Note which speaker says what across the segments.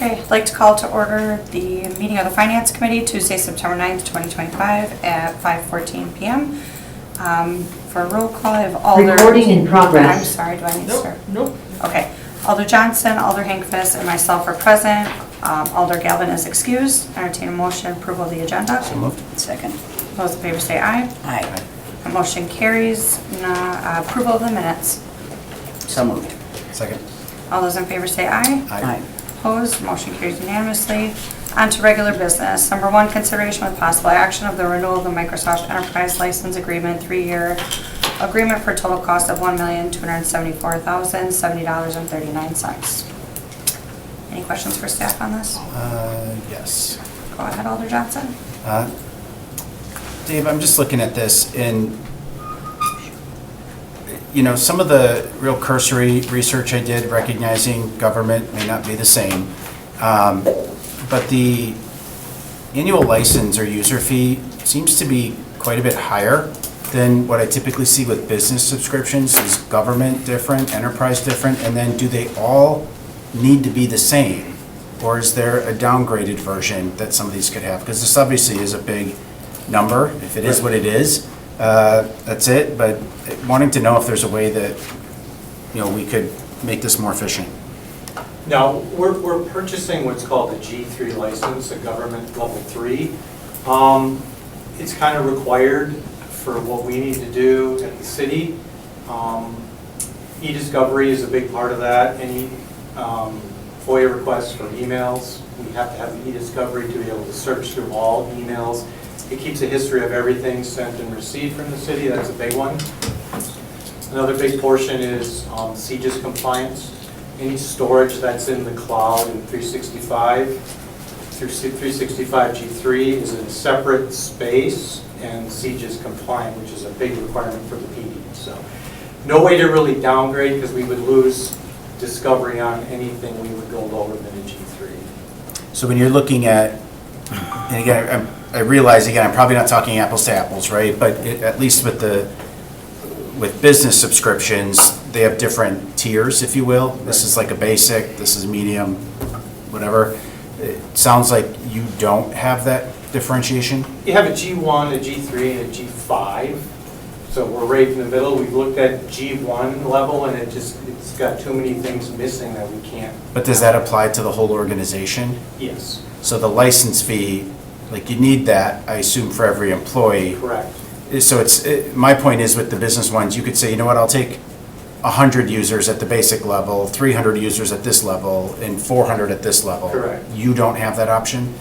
Speaker 1: Okay, I'd like to call to order the meeting of the Finance Committee Tuesday, September 9th, 2025 at 5:14 PM. For a roll call, I have Alder...
Speaker 2: Recording in progress.
Speaker 1: I'm sorry, do I need to start?
Speaker 3: Nope.
Speaker 1: Okay. Alder Johnson, Alder Hankfest, and myself are present. Alder Galvin is excused. Entertain a motion approval of the agenda.
Speaker 3: So moved.
Speaker 1: Second. Those in favor say aye.
Speaker 4: Aye.
Speaker 1: The motion carries. Approval of the minutes.
Speaker 4: So moved.
Speaker 3: Second.
Speaker 1: All those in favor say aye.
Speaker 4: Aye.
Speaker 1: Opposed, motion carries unanimously. On to regular business. Number one, consideration with possible action of the renewal of the Microsoft Enterprise License Agreement, 3-year agreement for a total cost of $1,274,070.39. Any questions for staff on this?
Speaker 3: Yes.
Speaker 1: Go ahead, Alder Johnson.
Speaker 3: Dave, I'm just looking at this and, some of the real cursory research I did recognizing government may not be the same. But the annual license or user fee seems to be quite a bit higher than what I typically see with business subscriptions. Is government different, enterprise different, and then do they all need to be the same? Or is there a downgraded version that some of these could have? Because this obviously is a big number. If it is what it is, that's it. But wanting to know if there's a way that, we could make this more efficient.
Speaker 5: Now, we're purchasing what's called the G3 license, a government level 3. It's kind of required for what we need to do at the city. E-discovery is a big part of that. Any FOIA requests for emails, we have to have the e-discovery to be able to search through all emails. It keeps a history of everything sent and received from the city. That's a big one. Another big portion is CJIS compliance. Any storage that's in the cloud in 365 through 365 G3 is in a separate space and CJIS compliant, which is a big requirement for the PD. So no way to really downgrade because we would lose discovery on anything. We would go lower than a G3.
Speaker 3: So when you're looking at, and again, I realize, again, I'm probably not talking apples to apples, right? But at least with business subscriptions, they have different tiers, if you will. This is like a basic, this is medium, whatever. It sounds like you don't have that differentiation?
Speaker 5: You have a G1, a G3, and a G5. So we're right in the middle. We've looked at G1 level and it's got too many things missing that we can't.
Speaker 3: But does that apply to the whole organization?
Speaker 5: Yes.
Speaker 3: So the license fee, like you need that, I assume, for every employee.
Speaker 5: Correct.
Speaker 3: So my point is with the business ones, you could say, you know what, I'll take 100 users at the basic level, 300 users at this level, and 400 at this level.
Speaker 5: Correct.
Speaker 3: You don't have that option?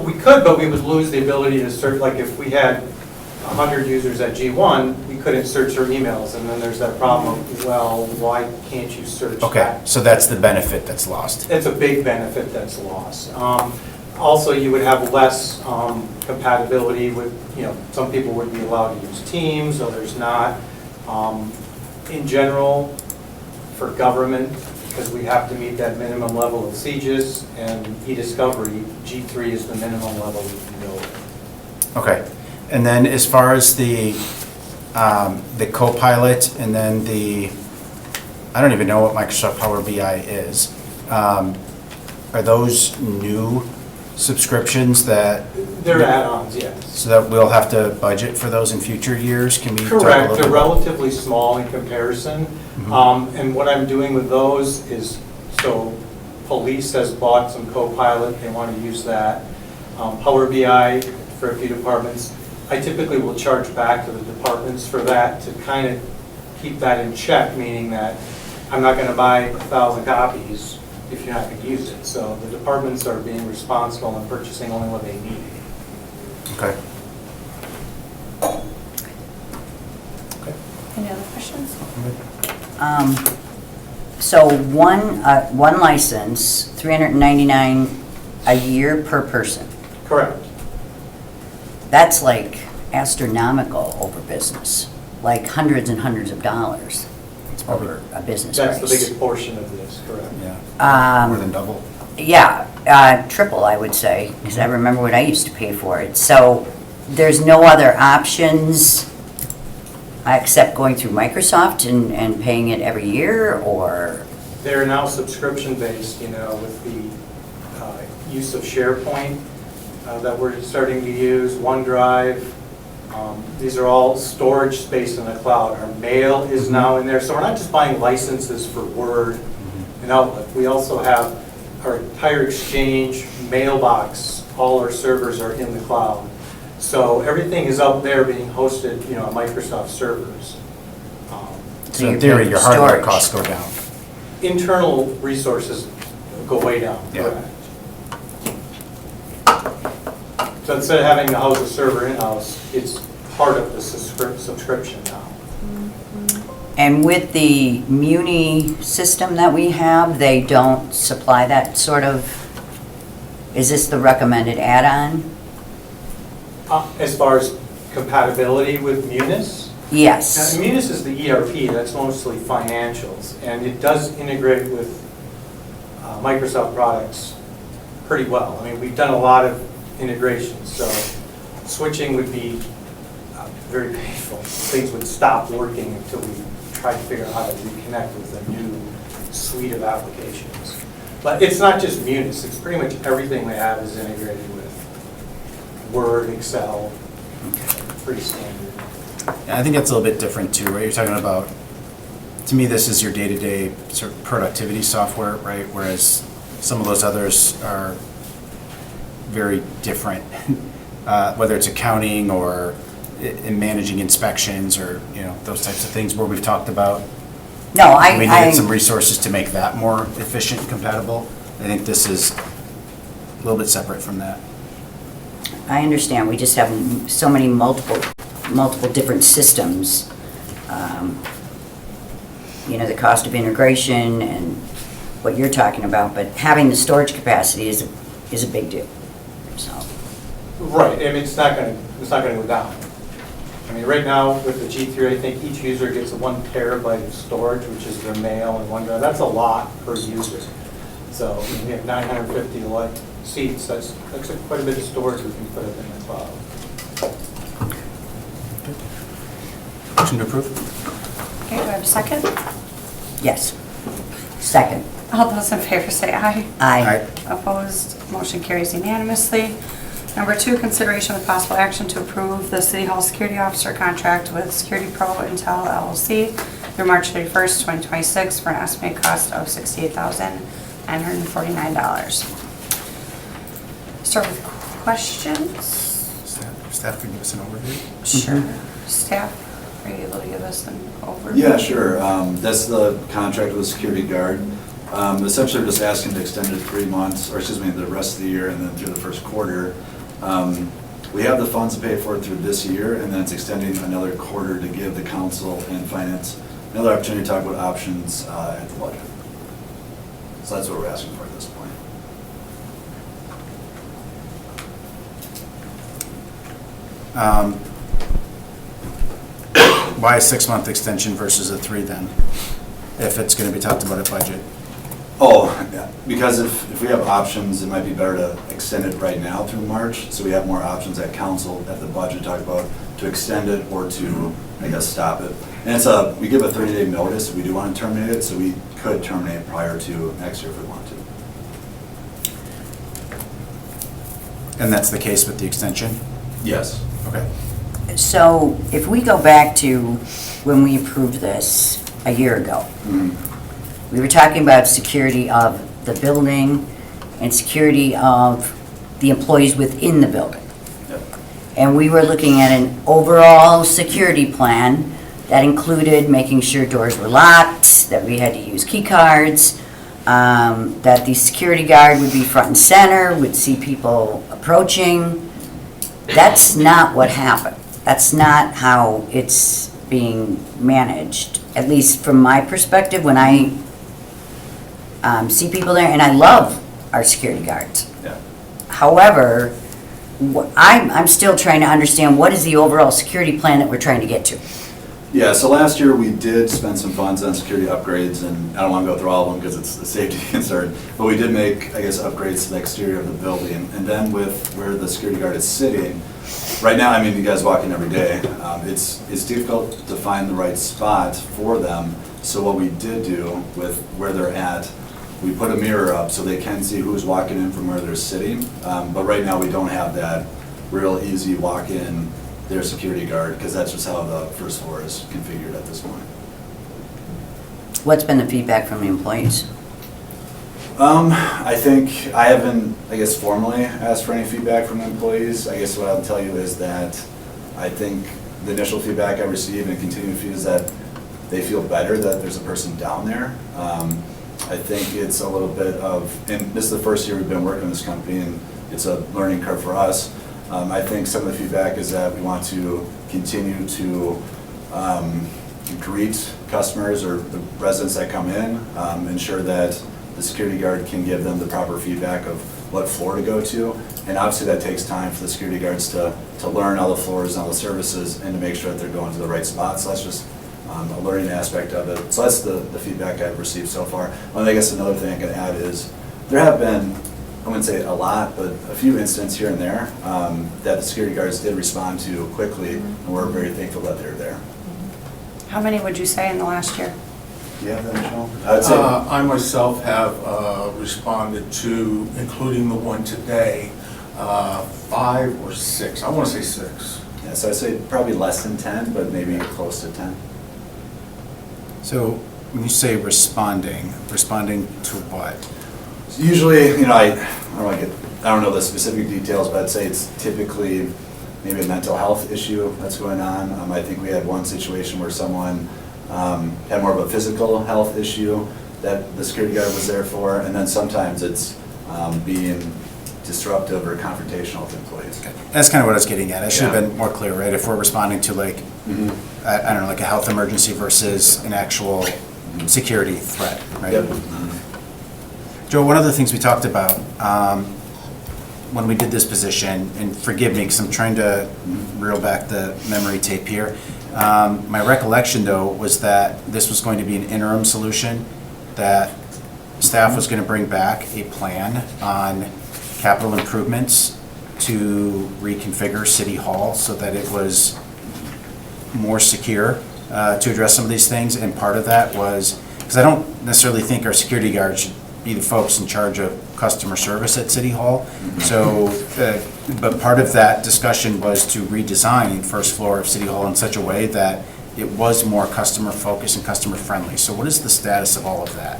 Speaker 5: We could, but we would lose the ability to search. Like if we had 100 users at G1, we couldn't search their emails, and then there's that problem of, well, why can't you search
Speaker 3: Okay,
Speaker 5: that?
Speaker 3: so that's the benefit that's lost.
Speaker 5: It's a big benefit that's lost. Also, you would have less compatibility with, some people would be allowed to use Teams, others not. In general, for government, because we have to meet that minimum level of CJIS and e-discovery, G3 is the minimum level we can go with.
Speaker 3: Okay, and then as far as the Copilot and then I don't even know what Microsoft Power BI is. Are those new subscriptions that?
Speaker 5: They're add-ons, yes.
Speaker 3: So that we'll have to budget for those in future years? Can we talk a little
Speaker 5: Correct,
Speaker 3: bit
Speaker 5: they're
Speaker 3: about-
Speaker 5: relatively small in comparison. And what I'm doing with those is, so police has bought some Copilot, they want to use that. Power BI for a few departments. I typically will charge back to the departments for that to kind of keep that in check, meaning that I'm not going to buy 1,000 copies if you're not going to use it. So the departments are being responsible and purchasing only what they need.
Speaker 3: Okay.
Speaker 1: Any other questions?
Speaker 4: So one license, $399 a year per person.
Speaker 5: Correct.
Speaker 4: That's like astronomical over business, like hundreds and hundreds of dollars over a business
Speaker 5: That's
Speaker 4: price.
Speaker 5: the biggest portion of this, correct.
Speaker 3: Yeah. More than double.
Speaker 4: Yeah, triple, I would say, because I remember what I used to pay for it. So there's no other options except going through Microsoft and paying it every year, or?
Speaker 5: They're now subscription-based, with the use of SharePoint that we're starting to use, OneDrive. These are all storage space in the cloud. Our mail is now in there, so we're not just buying licenses for Word and Outlook. We also have our entire Exchange mailbox. All our servers are in the cloud. So everything is out there being hosted, on Microsoft servers.
Speaker 3: So in
Speaker 4: you're
Speaker 3: theory,
Speaker 4: paying
Speaker 3: your
Speaker 4: for
Speaker 3: hardware
Speaker 4: storage.
Speaker 3: costs go down.
Speaker 5: Internal resources go way down,
Speaker 3: Yeah.
Speaker 5: correct. So instead of having to house a server in-house, it's part of the subscription now.
Speaker 4: And with the Muni system that we have, they don't supply that sort of, is this the recommended add-on?
Speaker 5: As far as compatibility with Munis?
Speaker 4: Yes.
Speaker 5: Now, Munis is the ERP, that's mostly financials, and it does integrate with Microsoft products pretty well. I mean, we've done a lot of integrations, so switching would be very painful. Things would stop working until we tried to figure out how to reconnect with a new suite of applications. But it's not just Munis, it's pretty much everything we have is integrated with Word, Excel, pretty standard.
Speaker 3: And I think that's a little bit different too, right? You're talking about, to me, this is your day-to-day sort of productivity software, right? Whereas some of those others are very different, whether it's accounting or in managing inspections or, those types of things where we've talked about.
Speaker 4: No,
Speaker 3: We needed some resources to make that more efficient and compatible. I think this is a little bit separate from that.
Speaker 4: I understand, we just have so many multiple different systems. The cost of integration and what you're talking about, but having the storage capacity is a big deal, so.
Speaker 5: Right, I mean, it's not gonna go down. I mean, right now with the G3, I think each user gets 1 terabyte of storage, which is their mail and OneDrive. That's a lot per user. So we have 950 seats. That's quite a bit of storage we can put up in the cloud.
Speaker 3: Motion to approve?
Speaker 1: Okay, do I have a second?
Speaker 4: Yes. Second.
Speaker 1: All those in favor say aye.
Speaker 4: Aye.
Speaker 1: Opposed, motion carries unanimously. Number 2, consideration with possible action to approve the City Hall Security Officer contract with Security Pro Intel LLC through March 31st, 2026 for an estimated cost of $68,949. Start with questions.
Speaker 3: Staff can give us an overview?
Speaker 1: Sure. Staff, are you able to give us an overview?
Speaker 2: Yeah, sure. That's the contract with Security Guard. Essentially, we're just asking to extend it 3 months, or excuse me, the rest of the year and then through the first quarter. We have the funds to pay for it through this year, and then it's extending another quarter to give the council and finance another opportunity to talk about options at the budget. So that's what we're asking for at this point.
Speaker 3: Why a 6-month extension versus a 3 then? If it's going to be talked about at budget?
Speaker 2: Oh, yeah, because if we have options, it might be better to extend it right now through March, so we have more options at council, at the budget, to talk about, to extend it or to, I guess, stop it. And we give a 30-day notice if we do want to terminate it, so we could terminate prior to next year if we want to.
Speaker 3: And that's the case with the extension?
Speaker 2: Yes.
Speaker 3: Okay.
Speaker 4: So if we go back to when we approved this a year ago, we were talking about security of the building and security of the employees within the building.
Speaker 2: Yep.
Speaker 4: And we were looking at an overall security plan that included making sure doors were locked, that we had to use key cards, that the security guard would be front and center, would see people approaching. That's not what happened. That's not how it's being managed, at least from my perspective, when I see people there, and I love our security guards.
Speaker 2: Yeah.
Speaker 4: However, I'm still trying to understand what is the overall security plan that we're trying to get to.
Speaker 2: Yeah, so last year we did spend some funds on security upgrades, and I don't want to go through all of them because it's a safety concern, but we did make, I guess, upgrades to the exterior of the building. And then with where the security guard is sitting, right now, I mean, you guys walk in every day, it's difficult to find the right spot for them. So what we did do with where they're at, we put a mirror up so they can see who's walking in from where they're sitting. But right now, we don't have that real easy walk-in, their security guard, because that's just how the first floor is configured at this point.
Speaker 4: What's been the feedback from the employees?
Speaker 2: I think I haven't, I guess, formally asked for any feedback from employees. I guess what I'll tell you is that I think the initial feedback I received and continue to feel is that they feel better that there's a person down there. I think it's a little bit of, and this is the first year we've been working with this company, and it's a learning curve for us. I think some of the feedback is that we want to continue to greet customers or the residents that come in, ensure that the security guard can give them the proper feedback of what floor to go to. And obviously that takes time for the security guards to learn all the floors and all the services and to make sure that they're going to the right spot. So that's just a learning aspect of it. So that's the feedback I've received so far. And I guess another thing I can add is there have been, I wouldn't say a lot, but a few incidents here and there that the security guards did respond to quickly, and we're very thankful that they're there.
Speaker 1: How many would you say in the last year?
Speaker 2: Do you have that, Michelle? I would say,
Speaker 6: I myself have responded to, including the one today, 5 or 6. I want to say 6.
Speaker 2: yeah, so I'd say probably less than 10, but maybe close to 10.
Speaker 3: So when you say responding to what?
Speaker 2: Usually, I don't know the specific details, but I'd say it's typically maybe a mental health issue that's going on. I think we had one situation where someone had more of a physical health issue that the security guard was there for, and then sometimes it's being disruptive or confrontational with employees.
Speaker 3: That's kind of what I was getting at. I should have
Speaker 2: Yeah.
Speaker 3: been more clear, right? If we're responding to like, I don't know, like a health emergency versus an actual security threat, right?
Speaker 2: Yep.
Speaker 3: Joe, one of the things we talked about when we did this position, and forgive me because I'm trying to reel back the memory tape here. My recollection, though, was that this was going to be an interim solution, that staff was going to bring back a plan on capital improvements to reconfigure City Hall so that it was more secure to address some of these things. And part of that was, because I don't necessarily think our security guards should be the folks in charge of customer service at City Hall. So, but part of that discussion was to redesign first floor of City Hall in such a way that it was more customer focused and customer friendly. So what is the status of all of that?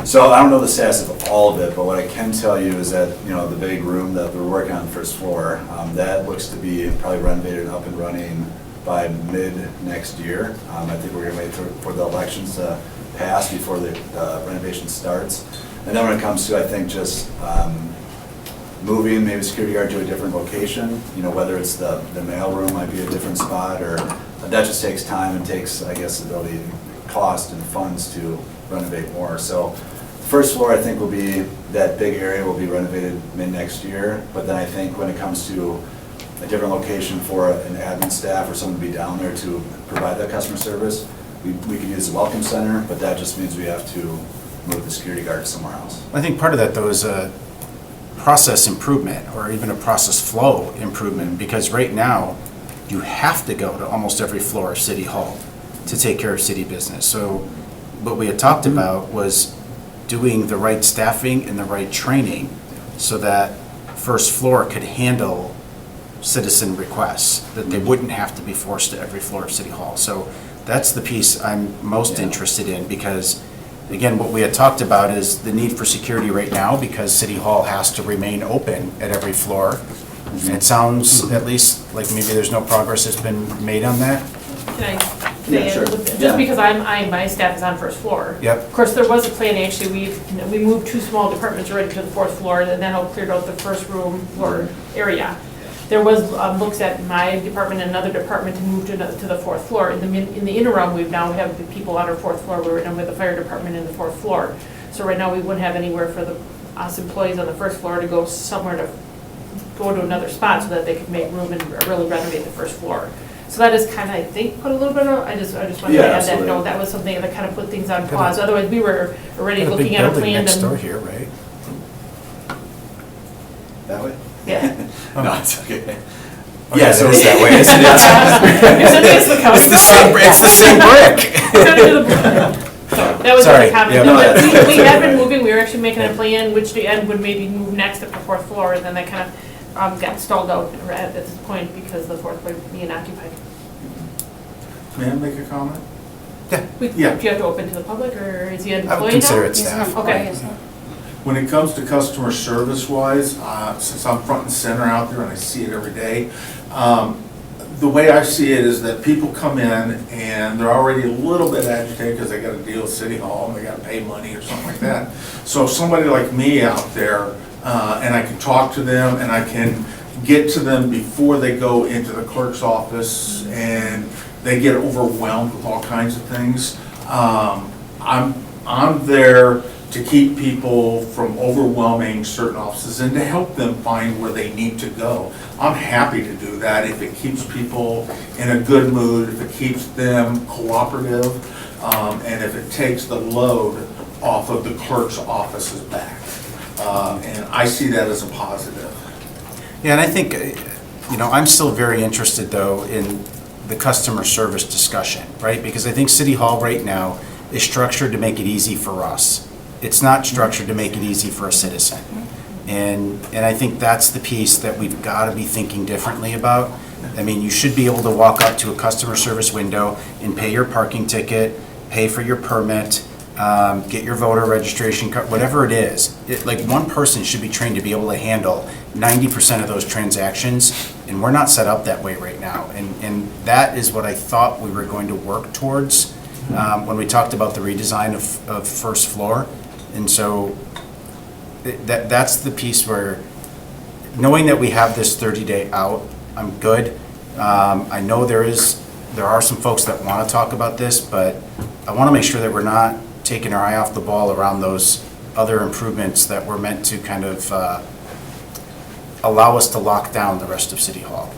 Speaker 2: So I don't know the status of all of it, but what I can tell you is that, the big room that we're working on first floor, that looks to be probably renovated and up and running by mid next year. I think we're gonna wait for the elections to pass before the renovation starts. And then when it comes to, I think, just moving maybe security guard to a different location, whether it's the mail room might be a different spot, or that just takes time and takes, I guess, ability, cost and funds to renovate more. So the first floor, I think, will be, that big area will be renovated mid next year. But then I think when it comes to a different location for an admin staff or someone to be down there to provide that customer service, we could use the welcome center, but that just means we have to move the security guard somewhere else.
Speaker 3: I think part of that, though, is a process improvement or even a process flow improvement, because right now you have to go to almost every floor of City Hall to take care of city business. So what we had talked about was doing the right staffing and the right training so that first floor could handle citizen requests, that they wouldn't have to be forced to every floor of City Hall. So that's the piece I'm most interested in, because again, what we had talked about is the need for security right now because City Hall has to remain open at every floor. And it sounds at least like maybe there's no progress that's been made on that.
Speaker 7: Can I
Speaker 2: Yeah,
Speaker 7: say,
Speaker 2: sure.
Speaker 7: just
Speaker 2: Yeah.
Speaker 7: because my staff is on first floor.
Speaker 3: Yep.
Speaker 7: Of course, there was a plan, actually, we moved 2 small departments already to the 4th floor, and then I cleared out the first room floor area. There was looks at my department and another department to move to the 4th floor. In the interim, we now have the people on our 4th floor, we're now with the fire department in the 4th floor. So right now, we wouldn't have anywhere for us employees on the 1st floor to go somewhere to go to another spot so that they could make room and really renovate the 1st floor. So that is kind of, I think, put a little bit of, I just wanted to
Speaker 2: Yeah,
Speaker 7: add that
Speaker 2: absolutely.
Speaker 7: note. That was something that kind of put things on pause. Otherwise, we were already
Speaker 3: Got a big
Speaker 7: looking at a
Speaker 3: building
Speaker 7: plan
Speaker 3: next door
Speaker 7: to.
Speaker 3: here, right?
Speaker 2: That way?
Speaker 7: Yeah.
Speaker 2: No, it's okay.
Speaker 3: Oh,
Speaker 2: Yeah, so
Speaker 3: it is that way, isn't it?
Speaker 7: You're sending us the county.
Speaker 3: It's the same brick.
Speaker 7: So that was
Speaker 3: Sorry,
Speaker 7: the comment.
Speaker 3: yeah.
Speaker 7: No, but we have been moving, we were actually making a plan which the end would maybe move next up the fourth floor, and then that kind of got stalled out at this point because the fourth floor being occupied.
Speaker 6: May I make a comment?
Speaker 3: Yeah.
Speaker 7: Do you
Speaker 6: Yeah.
Speaker 7: have to open to the public, or is he an
Speaker 3: I would
Speaker 7: employee now?
Speaker 3: consider it
Speaker 1: He's an
Speaker 3: staff.
Speaker 1: employee,
Speaker 7: Okay.
Speaker 1: isn't he?
Speaker 6: When it comes to customer service wise, since I'm front and center out there and I see it every day, the way I see it is that people come in and they're already a little bit agitated because they got to deal with City Hall and they got to pay money or something like that. So if somebody like me out there, and I can talk to them and I can get to them before they go into the clerk's office and they get overwhelmed with all kinds of things, I'm there to keep people from overwhelming certain offices and to help them find where they need to go. I'm happy to do that if it keeps people in a good mood, if it keeps them cooperative, and if it takes the load off of the clerk's office's back. And I see that as a positive.
Speaker 3: Yeah, and I think, I'm still very interested, though, in the customer service discussion, right? Because I think City Hall right now is structured to make it easy for us. It's not structured to make it easy for a citizen. And I think that's the piece that we've got to be thinking differently about. I mean, you should be able to walk up to a customer service window and pay your parking ticket, pay for your permit, get your voter registration card, whatever it is. Like, one person should be trained to be able to handle 90% of those transactions, and we're not set up that way right now. And that is what I thought we were going to work towards when we talked about the redesign of first floor. And so that's the piece where, knowing that we have this 30-day out, I'm good. I know there are some folks that want to talk about this, but I want to make sure that we're not taking our eye off the ball around those other improvements that were meant to kind of allow us to lock down the rest of City Hall.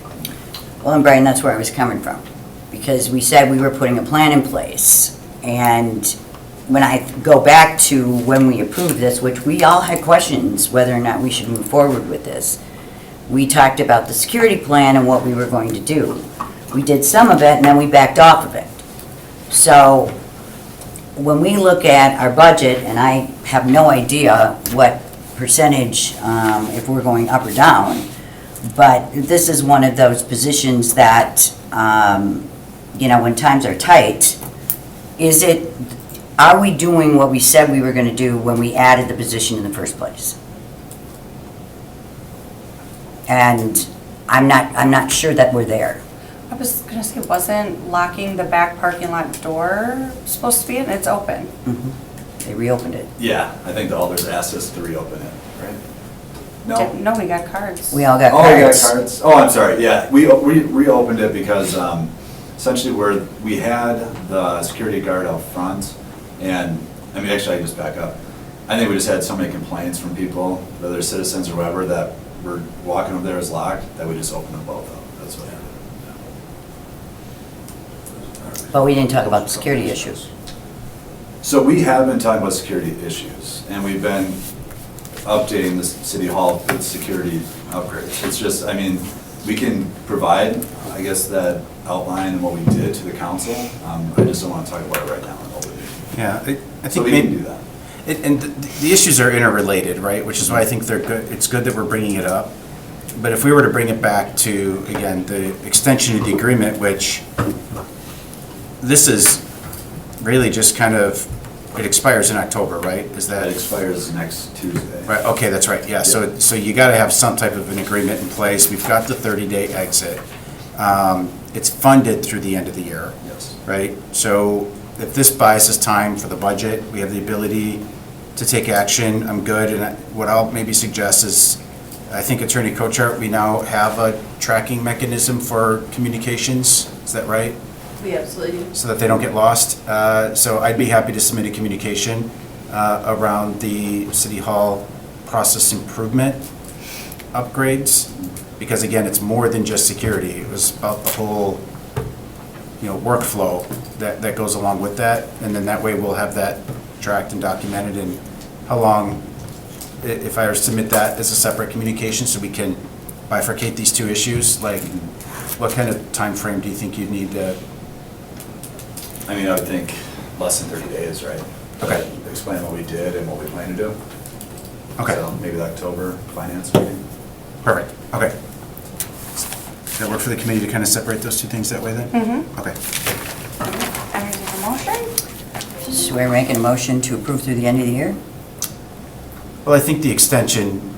Speaker 4: Well, and Brian, that's where I was coming from, because we said we were putting a plan in place, and when I go back to when we approved this, which we all had questions whether or not we should move forward with this, we talked about the security plan and what we were going to do. We did some of it, and then we backed off of it. So when we look at our budget, and I have no idea what percentage, if we're going up or down, but this is one of those positions that, when times are tight, are we doing what we said we were going to do when we added the position in the first place? And I'm not sure that we're there.
Speaker 1: I was gonna say, wasn't locking the back parking lot door supposed to be in? It's open.
Speaker 4: They reopened it.
Speaker 2: Yeah, I think the alders asked us to reopen it, right? No?
Speaker 1: No, we got cards.
Speaker 4: We all got
Speaker 2: Oh, you got
Speaker 4: cards.
Speaker 2: cards? Oh, I'm sorry, yeah. We reopened it because essentially we had the security guard out front, and, actually, I can just back up. I think we just had so many complaints from people, whether citizens or whoever, that were walking over there as locked, that we just opened them both up. That's what happened.
Speaker 4: But we didn't talk about the security issues.
Speaker 2: So we have been talking about security issues, and we've been updating the City Hall with security upgrades. It's just, we can provide, I guess, that outline and what we did to the council. I just don't want to talk about it right now.
Speaker 3: Yeah, I
Speaker 2: So
Speaker 3: think
Speaker 2: we
Speaker 3: maybe.
Speaker 2: can do that.
Speaker 3: And the issues are interrelated, right? Which is why I think they're good. It's good that we're bringing it up. But if we were to bring it back to, again, the extension of the agreement, which this is really just kind of, it expires in October, right? Is
Speaker 2: That
Speaker 3: that?
Speaker 2: expires next Tuesday.
Speaker 3: Right, okay, that's right, yeah. So you got to have some type of an agreement in place. We've got the 30-day exit. It's funded through the end of the year.
Speaker 2: Yes.
Speaker 3: Right? So if this buys us time for the budget, we have the ability to take action, I'm good. And what I'll maybe suggest is, I think Attorney Kochart, we now have a tracking mechanism for communications, is that right?
Speaker 7: We absolutely do.
Speaker 3: So that they don't get lost. So I'd be happy to submit a communication around the City Hall process improvement upgrades, because again, it's more than just security. It was about the whole, workflow that goes along with that, and then that way we'll have that tracked and documented, and how long, if I were to submit that as a separate communication, so we can bifurcate these two issues, like, what kind of time frame do you think you'd need to?
Speaker 2: I would think less than 30 days, right?
Speaker 3: Okay.
Speaker 2: Explain what we did and what we plan to do.
Speaker 3: Okay.
Speaker 2: So maybe the October finance meeting.
Speaker 3: Perfect, okay. Does that work for the committee to kind of separate those two things that way then?
Speaker 1: Mm-hmm.
Speaker 3: Okay.
Speaker 1: Entertain a motion?
Speaker 4: So we're making a motion to approve through the end of the year?
Speaker 3: Well, I think the extension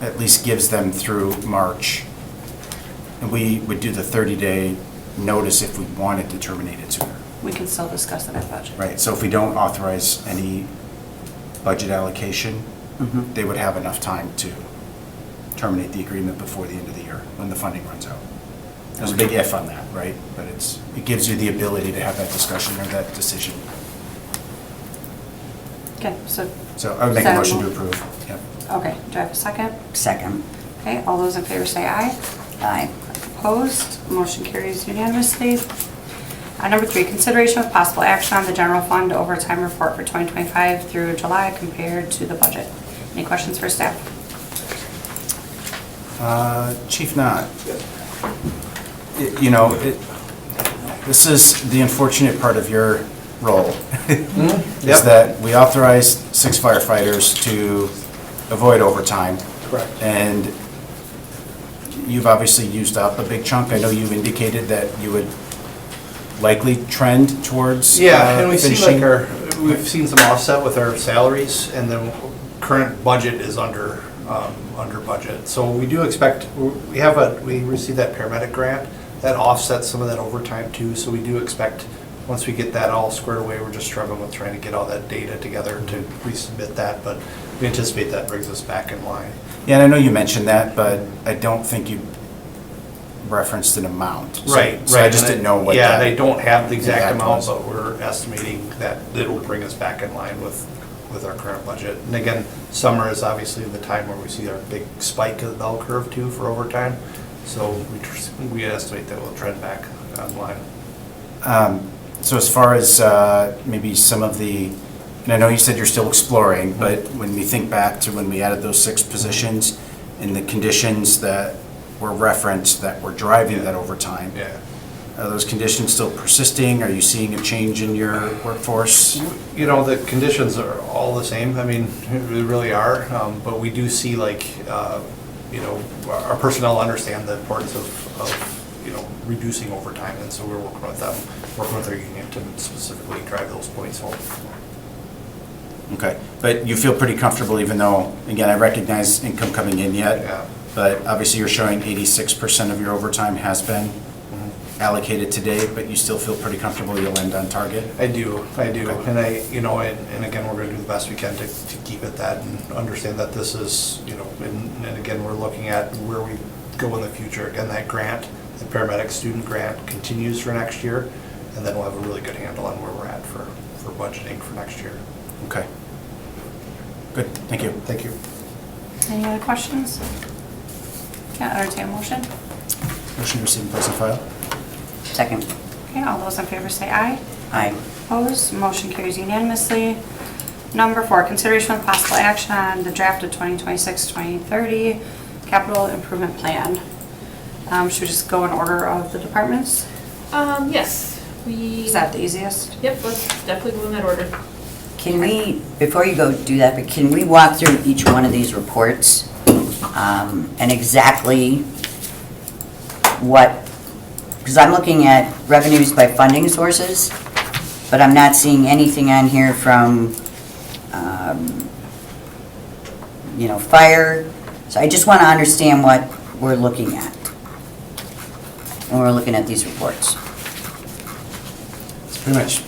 Speaker 3: at least gives them through March. And we would do the 30-day notice if we wanted to terminate it sooner.
Speaker 1: We can still discuss it at budget.
Speaker 3: Right, so if we don't authorize any budget allocation,
Speaker 4: Mhm.
Speaker 3: they would have enough time to terminate the agreement before the end of the year, when the funding runs out. There's a big if on that, right? But it gives you the ability to have that discussion or that decision.
Speaker 1: Okay, so,
Speaker 3: So I would make a motion to approve, yep.
Speaker 1: okay, do I have a second?
Speaker 4: Second.
Speaker 1: Okay, all those in favor say aye.
Speaker 4: Aye.
Speaker 1: Opposed, motion carries unanimously. Number 3, consideration of possible action on the general fund overtime report for 2025 through July compared to the budget. Any questions for staff?
Speaker 3: Chief Knott. You know, this is the unfortunate part of your role. Is that we authorized 6 firefighters to avoid overtime.
Speaker 8: Correct.
Speaker 3: And you've obviously used up a big chunk. I know you indicated that you would likely trend towards
Speaker 8: Yeah, and we see
Speaker 3: finishing.
Speaker 8: like we've seen some offset with our salaries, and then current budget is under budget. So we do expect, we received that paramedic grant, that offsets some of that overtime too, so we do expect, once we get that all squared away, we're just struggling with trying to get all that data together to resubmit that, but we anticipate that brings us back in line.
Speaker 3: Yeah, and I know you mentioned that, but I don't think you referenced an amount. So-
Speaker 8: Right.
Speaker 3: So I just didn't know what
Speaker 8: Yeah,
Speaker 3: that.
Speaker 8: they don't have the exact
Speaker 3: impact
Speaker 8: amount,
Speaker 3: was.
Speaker 8: but we're estimating that it'll bring us back in line with our current budget. And again, summer is obviously the time where we see our big spike of the bell curve too for overtime. So we estimate that we'll trend back online.
Speaker 3: So as far as maybe some of the, and I know you said you're still exploring, but when we think back to when we added those 6 positions and the conditions that were referenced that were driving that overtime,
Speaker 8: Yeah.
Speaker 3: are those conditions still persisting? Are you seeing a change in your workforce?
Speaker 8: You know, the conditions are all the same. I mean, they really are. But we do see like, you know, our personnel understand the importance of, you know, reducing overtime. And so we're working with them, working with our union to specifically drive those points home.
Speaker 3: Okay, but you feel pretty comfortable even though, again, I recognize income coming in yet,
Speaker 8: Yeah.
Speaker 3: but obviously you're showing 86% of your overtime has been allocated today, but you still feel pretty comfortable you'll end on target?
Speaker 8: I do.
Speaker 3: Okay.
Speaker 8: And you know, and again, we're gonna do the best we can to keep it that and understand that this is, you know, and again, we're looking at where we go in the future. Again, that grant, the paramedic student grant continues for next year, and then we'll have a really good handle on where we're at for budgeting for next year.
Speaker 3: Okay. Good, thank you.
Speaker 8: Thank you.
Speaker 1: Any other questions? Can't entertain a motion?
Speaker 3: Motion to receive and place on file?
Speaker 4: Second.
Speaker 1: Okay, all those in favor say aye.
Speaker 4: Aye.
Speaker 1: Opposed, motion carries unanimously. Number 4, consideration of possible action on the draft of 2026-2030 capital improvement plan. Should we just go in order of the departments?
Speaker 7: Yes,
Speaker 1: Is that the easiest?
Speaker 7: Yep, let's definitely go in that order.
Speaker 4: Can we, before you go do that, but can we walk through each one of these reports and exactly what, because I'm looking at revenues by funding sources, but I'm not seeing anything on here from, you know, fire. So I just want to understand what we're looking at when we're looking at these reports.
Speaker 3: It's pretty much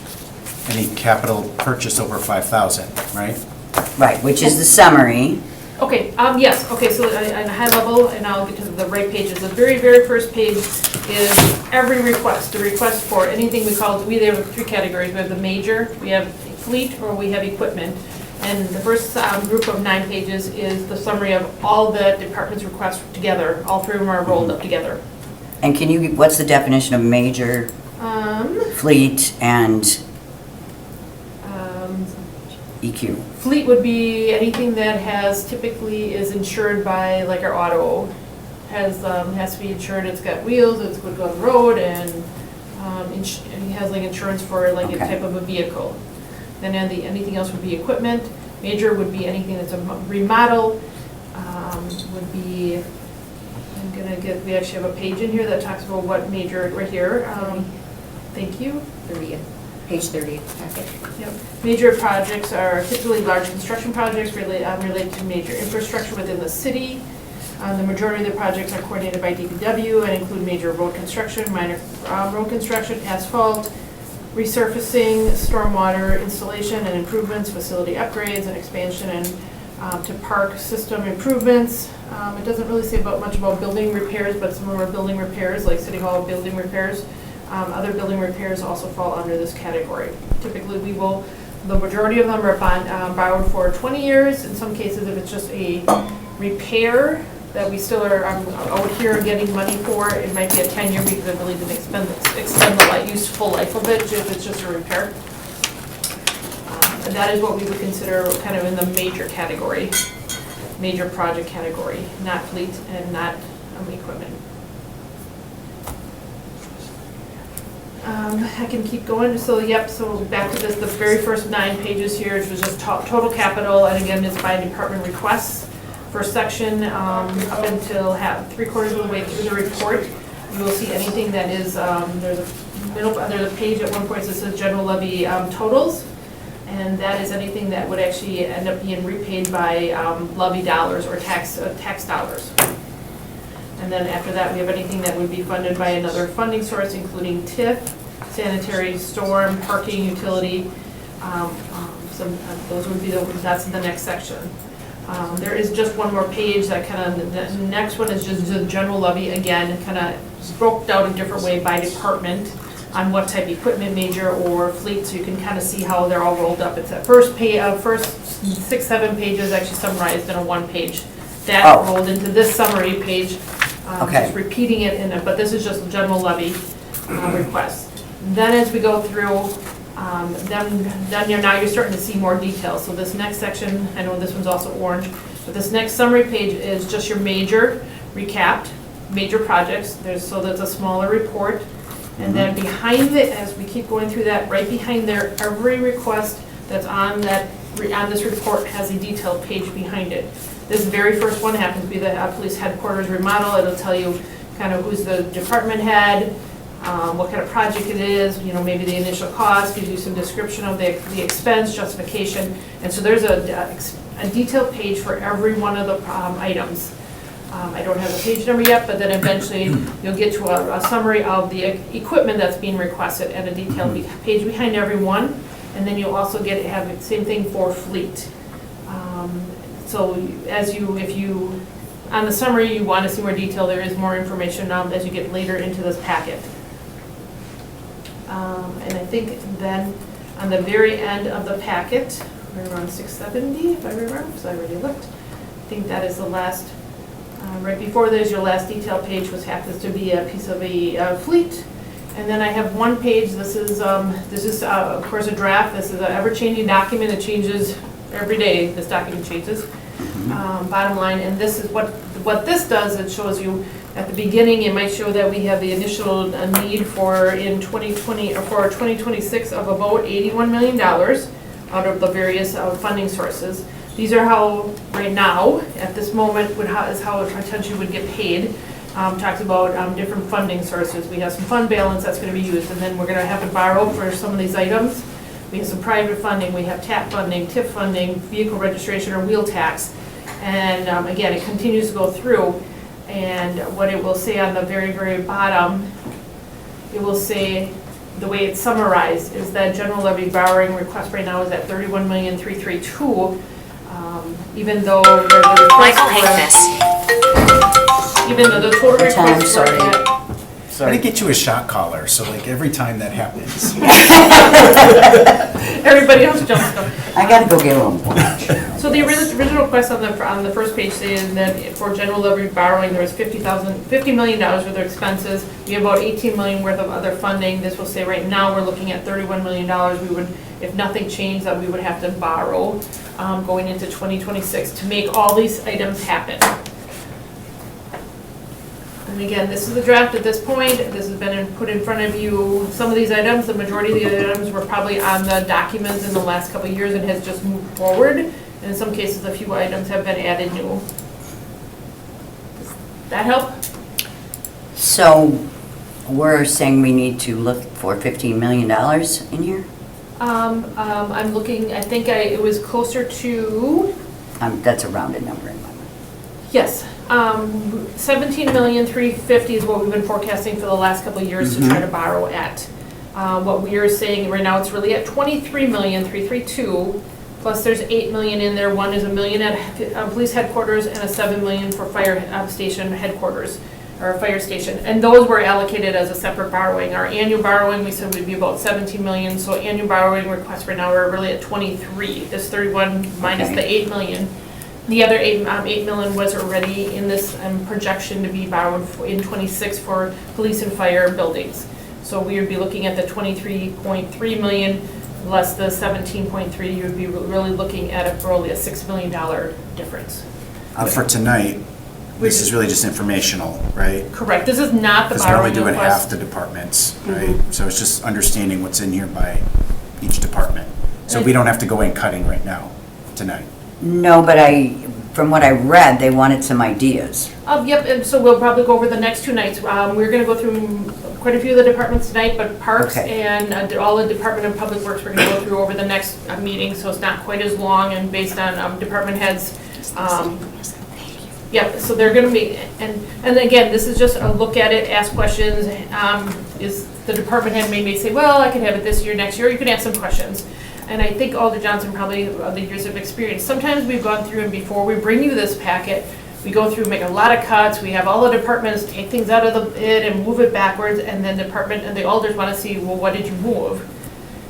Speaker 3: any capital purchase over 5,000, right?
Speaker 4: Right, which is the summary.
Speaker 7: Okay, yes, okay, so on a high level, and I'll get to the right pages. The very, very first page is every request, a request for anything we call, we have 3 categories. We have the major, we have fleet, or we have equipment. And the first group of 9 pages is the summary of all the department's requests together. All 3 of them are rolled up together.
Speaker 4: And can you, what's the definition of major, fleet, and EQ?
Speaker 7: Fleet would be anything that has, typically is insured by, like our auto, has to be insured, it's got wheels, it's good to go on the road, and it has like insurance for like a
Speaker 4: Okay.
Speaker 7: type of a vehicle. Then anything else would be equipment, Major would be anything that's a remodel, would be, we actually have a page in here that talks about what major, right here. Thank you.
Speaker 9: 30, page 30 packet.
Speaker 7: Yep. Major projects are typically large construction projects related to major infrastructure within the city. The majority of the projects are coordinated by DPW and include major road construction, minor road construction, asphalt, resurfacing, stormwater installation and improvements, facility upgrades and expansion, and to park system improvements. It doesn't really say much about building repairs, but some of our building repairs, like City Hall building repairs, other building repairs also fall under this category. Typically, the majority of them are borrowed for 20 years. In some cases, if it's just a repair that we still are out here getting money for, it might be a 10-year because it really didn't extend the useful life of it, if it's just a repair. And that is what we would consider kind of in the major category, major project category, not fleet and not equipment. I can keep going. So back to this, the very first 9 pages here, which was just total capital, and again, it's by department requests. First section, up until 3/4 of the way through the report, you will see anything that is, there's a page at one point that says general levy totals, and that is anything that would actually end up being repaid by levy dollars or tax dollars. And then after that, we have anything that would be funded by another funding source, including TIF, sanitary, storm, parking, utility. Those would be that's the next section. There is just one more page that the next one is just the general levy, again, kind of broke out a different way by department on what type of equipment, major or fleet, so you can kind of see how they're all rolled up. It's that first 6-7 pages actually summarized in a 1-page. That rolled into this summary page, just repeating it but this is just general levy requests. Then as we go through, then you're starting to see more details. So this next section, I know this one's also orange, but this next summary page is just your major recapped, major projects. So that's a smaller report. And then behind it, as we keep going through that, right behind there, every request that's on this report has a detailed page behind it. This very first one happens to be the police headquarters remodel. It'll tell you kind of who's the department head, what kind of project it is, maybe the initial cost, gives you some description of the expense, justification. And so there's a detailed page for every one of the items. I don't have the page number yet, but then eventually you'll get to a summary of the equipment that's being requested and a detailed page behind every one. And then you'll also have the same thing for fleet. So on the summary you want to see more detail, there is more information as you get later into this packet. And I think then on the very end of the packet, we're around 670 if I remember, because I already looked. I think that is the last, right before there's your last detail page, which happens to be a piece of a fleet. And then I have one page, this is of course a draft. This is an ever-changing document. It changes every day, this document changes. Bottom line, and this is what this does, it shows you at the beginning, it might show that we have the initial need in 2020 or for 2026 of about $81 million out of the various funding sources. These are how, right now, at this moment, is how it potentially would get paid. Talks about different funding sources. We have some fund balance that's going to be used, and then we're going to have to borrow for some of these items. We have some private funding, we have TAP funding, TIF funding, vehicle registration or wheel tax. And again, it continues to go through. And what it will say on the very, very bottom, it will say, the way it's summarized is that general levy borrowing request right now is at $31,332,000. Even though the total request for it.
Speaker 3: I didn't get you a shot collar, so every time that happens.
Speaker 7: Everybody else jumps up.
Speaker 4: I gotta go get one.
Speaker 7: So the original request on the first page saying that for general levy borrowing, there was $50 million worth of expenses. We have about $18 million worth of other funding. This will say right now we're looking at $31 million. We would, if nothing changed, that we would have to borrow going into 2026 to make all these items happen. And again, this is the draft at this point. This has been put in front of you. Some of these items, the majority of the items were probably on the documents in the last couple of years and has just moved forward. And in some cases, a few items have been added new. Does that help?
Speaker 4: So we're saying we need to look for $15 million in here?
Speaker 7: I'm looking, I think it was closer to,
Speaker 4: That's a rounded number in my mind.
Speaker 7: yes, 17,350,000 is what we've been forecasting for the last couple of years to try to borrow at. What we are saying right now, it's really at 23,332,000, plus there's 8 million in there. One is $1 million at police headquarters and a 7 million for fire station headquarters, or fire station. And those were allocated as a separate borrowing. Our annual borrowing, we said would be about 17 million, so annual borrowing requests right now are really at 23. This 31 minus
Speaker 4: Okay.
Speaker 7: the 8 million. The other 8 million was already in this projection to be borrowed in 26 for police and fire buildings. So we would be looking at the 23.3 million less the 17.3, you would be really looking at probably a $6 million difference.
Speaker 3: For tonight, this is really just informational, right?
Speaker 7: Correct, this is not the
Speaker 3: Because we're only
Speaker 7: borrowing
Speaker 3: doing half
Speaker 7: request.
Speaker 3: the departments, right? So it's just understanding what's in here by each department. So we don't have to go in cutting right now, tonight.
Speaker 4: No, but from what I read, they wanted some ideas.
Speaker 7: Yep, and so we'll probably go over the next 2 nights. We're gonna go through quite a few of the departments tonight, but Parks
Speaker 4: Okay.
Speaker 7: and all the Department of Public Works, we're gonna go through over the next meeting, so it's not quite as long and based on department heads. Yep, so they're gonna be, and again, this is just a look at it, ask questions. Is the department head may say, well, I can have it this year, next year, you can ask some questions. And I think Alder Johnson probably, the years of experience, sometimes we've gone through and before we bring you this packet, we go through, make a lot of cuts, we have all the departments take things out of the bid and move it backwards, and then department, and the alders wanna see, well, what did you move?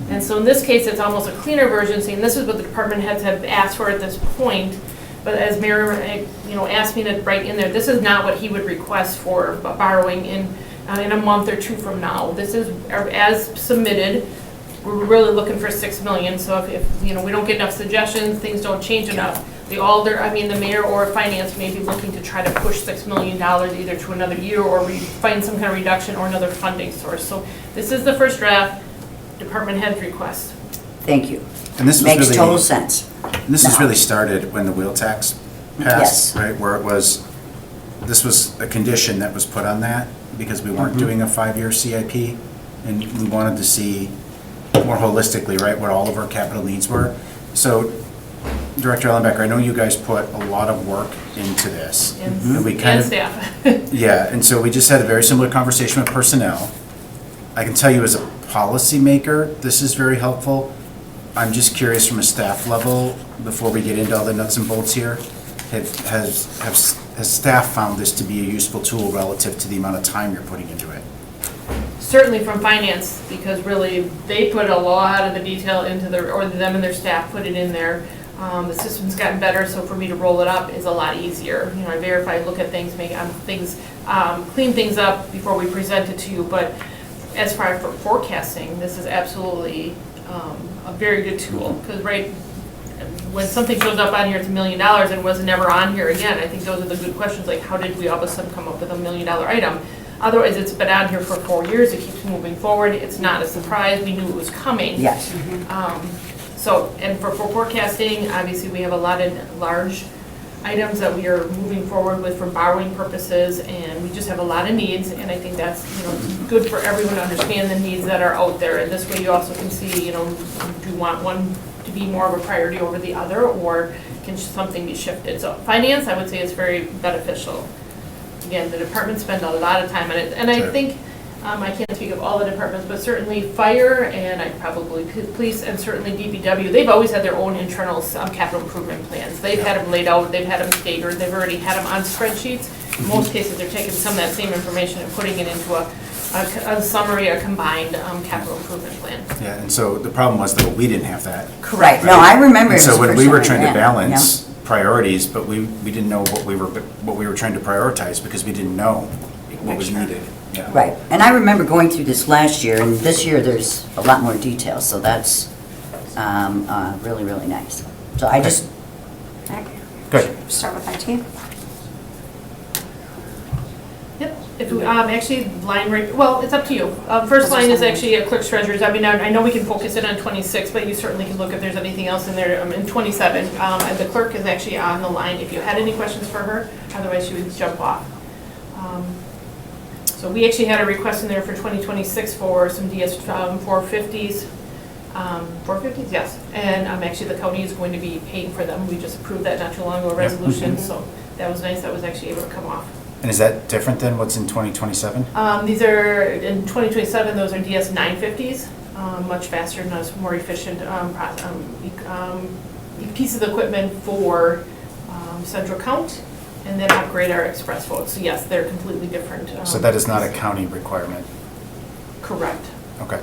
Speaker 7: And so in this case, it's almost a cleaner version, saying this is what the department heads have asked for at this point. But as Mayor, asked me to write in there, this is not what he would request for borrowing in a month or 2 from now. This is as submitted. We're really looking for 6 million, so if we don't get enough suggestions, things don't change enough, the mayor or finance may be looking to try to push $6 million either to another year or find some kind of reduction or another funding source. So this is the first draft, department head's request.
Speaker 4: Thank you.
Speaker 3: And this was
Speaker 4: Makes
Speaker 3: really-
Speaker 4: total sense.
Speaker 3: And this was really started when the wheel tax passed,
Speaker 4: Yes.
Speaker 3: right? Where this was a condition that was put on that because we weren't doing a 5-year CIP. And we wanted to see more holistically, right, what all of our capital needs were. So Director Ellenbecker, I know you guys put a lot of work into this.
Speaker 7: And
Speaker 3: we kind of,
Speaker 7: staff.
Speaker 3: yeah, and so we just had a very similar conversation with personnel. I can tell you as a policymaker, this is very helpful. I'm just curious from a staff level, before we get into all the nuts and bolts here, has staff found this to be a useful tool relative to the amount of time you're putting into it?
Speaker 7: Certainly from finance, because really, they put a lot of the detail into them and their staff put it in there. The system's gotten better, so for me to roll it up is a lot easier. I verify, look at things, make things, clean things up before we present it to you. But as far as for forecasting, this is absolutely a very good tool. Because when something shows up on here, it's $1 million and was never on here again. I think those are the good questions, like how did we all of a sudden come up with $1 million item? Otherwise, it's been on here for 4 years, it keeps moving forward, it's not a surprise, we knew it was coming.
Speaker 4: Yes.
Speaker 7: And for forecasting, obviously, we have a lot of large items that we are moving forward with for borrowing purposes, and we just have a lot of needs, and I think that's, good for everyone to understand the needs that are out there, and this way you also can see, do you want one to be more of a priority over the other, or can something be shifted? So finance, I would say, is very beneficial. Again, the departments spend a lot of time on it, and I
Speaker 3: Sure.
Speaker 7: think, I can't speak of all the departments, but certainly fire and I probably police and certainly DPW, they've always had their own internal capital improvement plans. They've had them laid out, they've had them staggered, they've already had them on spreadsheets. In most cases, they're taking some of that same information and putting it into a summary, a combined capital improvement plan.
Speaker 3: Yeah, and so the problem was that we didn't have that.
Speaker 4: Right, no, I remember.
Speaker 3: And
Speaker 4: it
Speaker 3: so
Speaker 4: was the
Speaker 3: when
Speaker 4: first
Speaker 3: we were
Speaker 4: time,
Speaker 3: trying to
Speaker 4: yeah,
Speaker 3: balance priorities, but we didn't know what we were trying to prioritize because we didn't know what was needed. Yeah.
Speaker 4: yeah. Right, and I remember going through this last year, and this year there's a lot more detail, so that's really, really nice. So I just,
Speaker 3: Good.
Speaker 1: Start with IT.
Speaker 7: Yep, if Actually, line right, well, it's up to you. First line is actually a clerk's treasurer's. I mean, I know we can focus it on 26, but you certainly can look if there's anything else in there in 27. And the clerk is actually on the line if you had any questions for her, otherwise she would jump off. So we actually had a request in there for 2026 for some DS 450s. 450s, yes. And actually the county is going to be paying for them. We just approved that not too long ago, a resolution, so that was nice. That was actually able to come off.
Speaker 3: And is that different than what's in 2027?
Speaker 7: These are, in 2027, those are DS 950s, much faster and more efficient pieces of equipment for central count, and then upgrade our express votes. So yes, they're completely different.
Speaker 3: So that is not a county requirement?
Speaker 7: Correct.
Speaker 3: Okay.